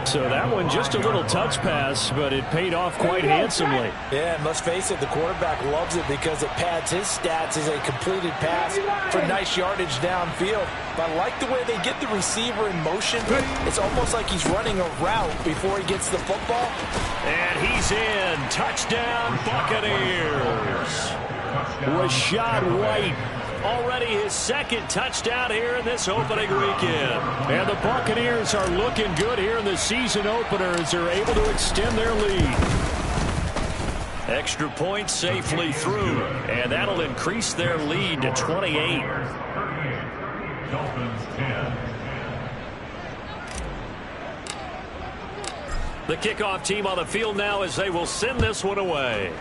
[SPEAKER 1] So that one just a little touch pass, but it paid off quite handsomely.
[SPEAKER 4] Yeah, and let's face it, the quarterback loves it because it pads his stats as a completed pass for nice yardage downfield. But I like the way they get the receiver in motion. It's almost like he's running a route before he gets the football.
[SPEAKER 1] And he's in. Touchdown, Buccaneers. Rachaad White, already his 2nd touchdown here in this opening weekend. And the Buccaneers are looking good here in the season opener as they're able to extend their lead. Extra point safely through, and that'll increase their lead to 28. The kickoff team on the field now as they will send this one away.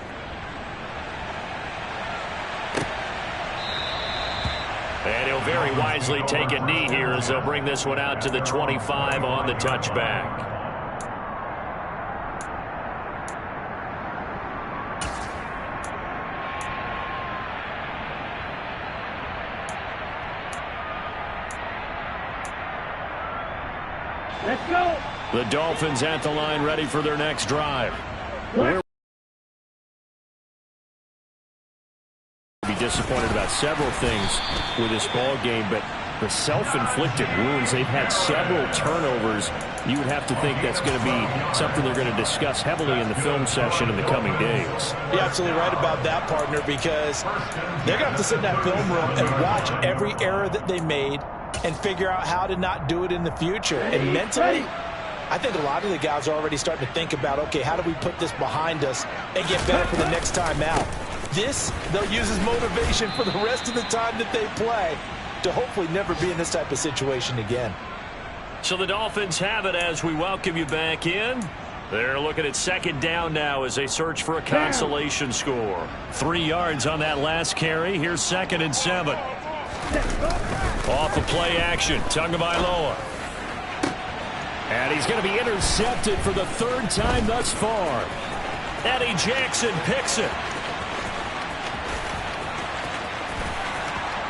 [SPEAKER 1] And he'll very wisely take a knee here as they'll bring this one out to the 25 on the touchback.
[SPEAKER 2] Let's go.
[SPEAKER 1] The Dolphins at the line ready for their next drive. Be disappointed about several things with this ball game, but the self-inflicted wounds, they've had several turnovers. You would have to think that's going to be something they're going to discuss heavily in the film session in the coming days.
[SPEAKER 4] You're absolutely right about that, partner, because they're going to have to sit in that film room and watch every error that they made and figure out how to not do it in the future. And mentally, I think a lot of the guys are already starting to think about, okay, how do we put this behind us and get better for the next time out? This, they'll use as motivation for the rest of the time that they play to hopefully never be in this type of situation again.
[SPEAKER 1] So the Dolphins have it as we welcome you back in. They're looking at 2nd down now as they search for a consolation score. 3 yards on that last carry. Here's 2nd and 7. Off the play action, Tagovailoa. And he's going to be intercepted for the 3rd time thus far. Eddie Jackson picks it.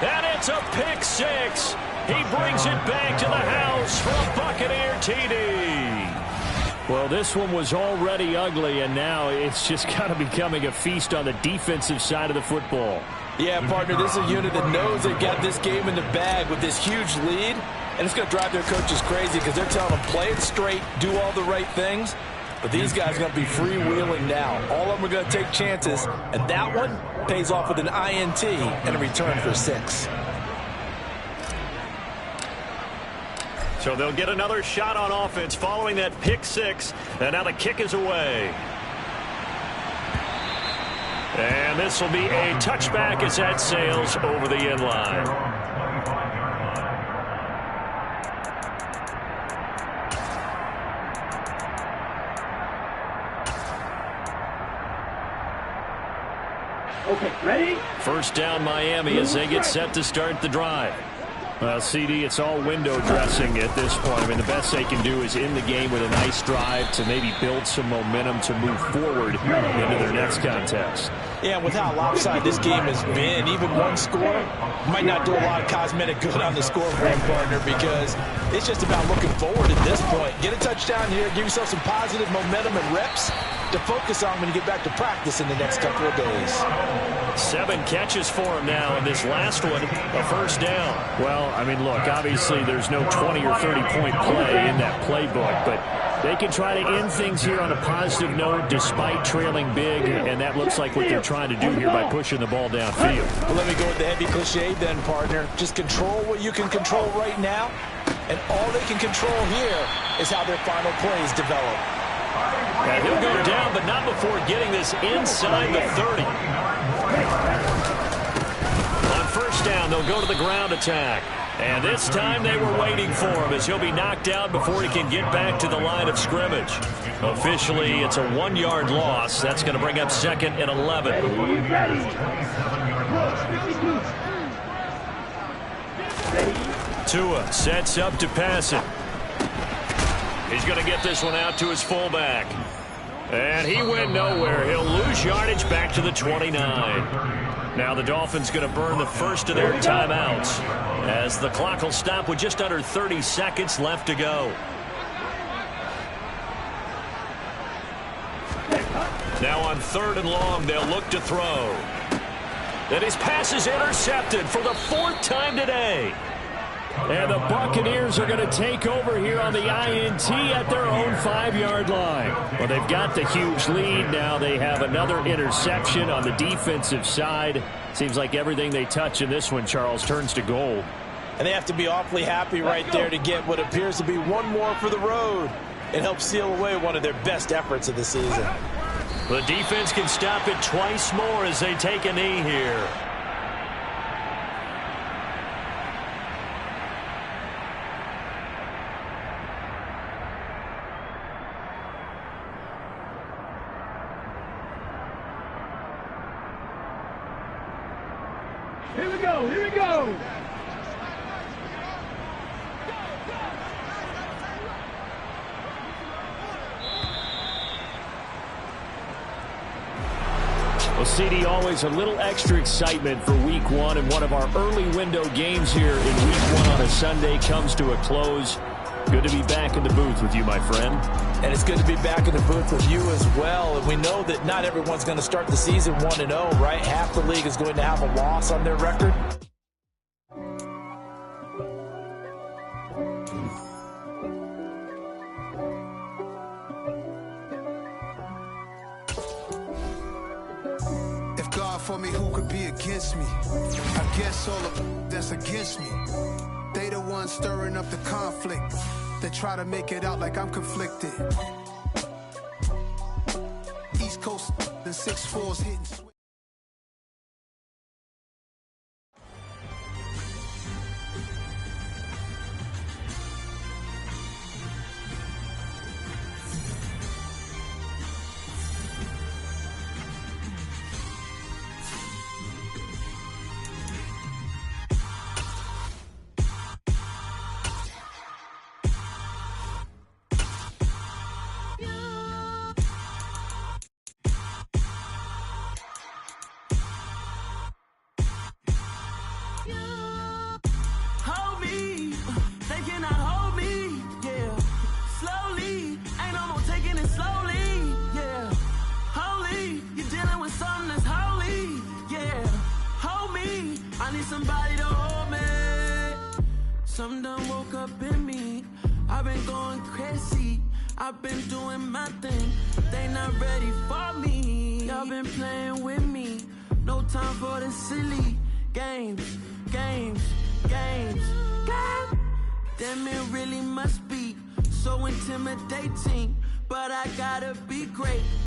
[SPEAKER 1] And it's a pick 6. He brings it back to the house for a Buccaneer TD. Well, this one was already ugly, and now it's just kind of becoming a feast on the defensive side of the football.
[SPEAKER 4] Yeah, partner, this is a unit that knows they've got this game in the bag with this huge lead, and it's going to drive their coaches crazy because they're telling them play it straight, do all the right things. But these guys are going to be freewheeling now. All of them are going to take chances, and that one pays off with an INT and a return for 6.
[SPEAKER 1] So they'll get another shot on offense following that pick 6, and now the kick is away. And this will be a touchback as that sails over the end line.
[SPEAKER 2] Okay, ready?
[SPEAKER 1] First down Miami as they get set to start the drive. Well, CD, it's all window dressing at this point. I mean, the best they can do is end the game with a nice drive to maybe build some momentum to move forward into their next contest.
[SPEAKER 3] Yeah, with how lopsided this game has been, even one score might not do a lot of cosmetic good on the scoreboard, partner, because it's just about looking forward at this point. Get a touchdown here, give yourself some positive momentum and reps to focus on when you get back to practice in the next couple of days.
[SPEAKER 1] 7 catches for him now, and this last one, a first down. Well, I mean, look, obviously there's no 20 or 30-point play in that playbook, but they can try to end things here on a positive note despite trailing big, and that looks like what they're trying to do here by pushing the ball downfield.
[SPEAKER 3] Well, let me go with the heavy cliche then, partner. Just control what you can control right now, and all they can control here is how their final plays develop.
[SPEAKER 1] And he'll go down, but not before getting this inside the 30. On first down, they'll go to the ground attack. And this time they were waiting for him as he'll be knocked out before he can get back to the line of scrimmage. Officially, it's a 1-yard loss. That's going to bring up 2nd and 11. Tua sets up to pass it. He's going to get this one out to his fullback. And he went nowhere. He'll lose yardage back to the 29. Now the Dolphins going to burn the first of their timeouts as the clock will stop with just under 30 seconds left to go. Now on 3rd and long, they'll look to throw. Then his pass is intercepted for the 4th time today. And the Buccaneers are going to take over here on the INT at their own 5-yard line. Well, they've got the huge lead. Now they have another interception on the defensive side. Seems like everything they touch in this one, Charles, turns to gold.
[SPEAKER 3] And they have to be awfully happy right there to get what appears to be one more for the road and help seal away one of their best efforts of the season.
[SPEAKER 1] The defense can stop it twice more as they take a knee here.
[SPEAKER 2] Here we go, here we go.
[SPEAKER 1] Well, CD, always a little extra excitement for week 1, and one of our early window games here in week 1 on a Sunday comes to a close. Good to be back in the booth with you, my friend.
[SPEAKER 3] And it's good to be back in the booth with you as well. And we know that not everyone's going to start the season 1-0, right? Half the league is going to have a loss on their record.
[SPEAKER 6] If God for me, who could be against me? I guess all of that's against me. They the ones stirring up the conflict. They try to make it out like I'm conflicted. East Coast, the 6'4's hitting.
[SPEAKER 7] Somebody to hold me. Something done woke up in me. I've been going crazy. I've been doing my thing. They not ready for me. Y'all been playing with me. No time for the silly games. Damn, it really must be so intimidating. But I gotta be great.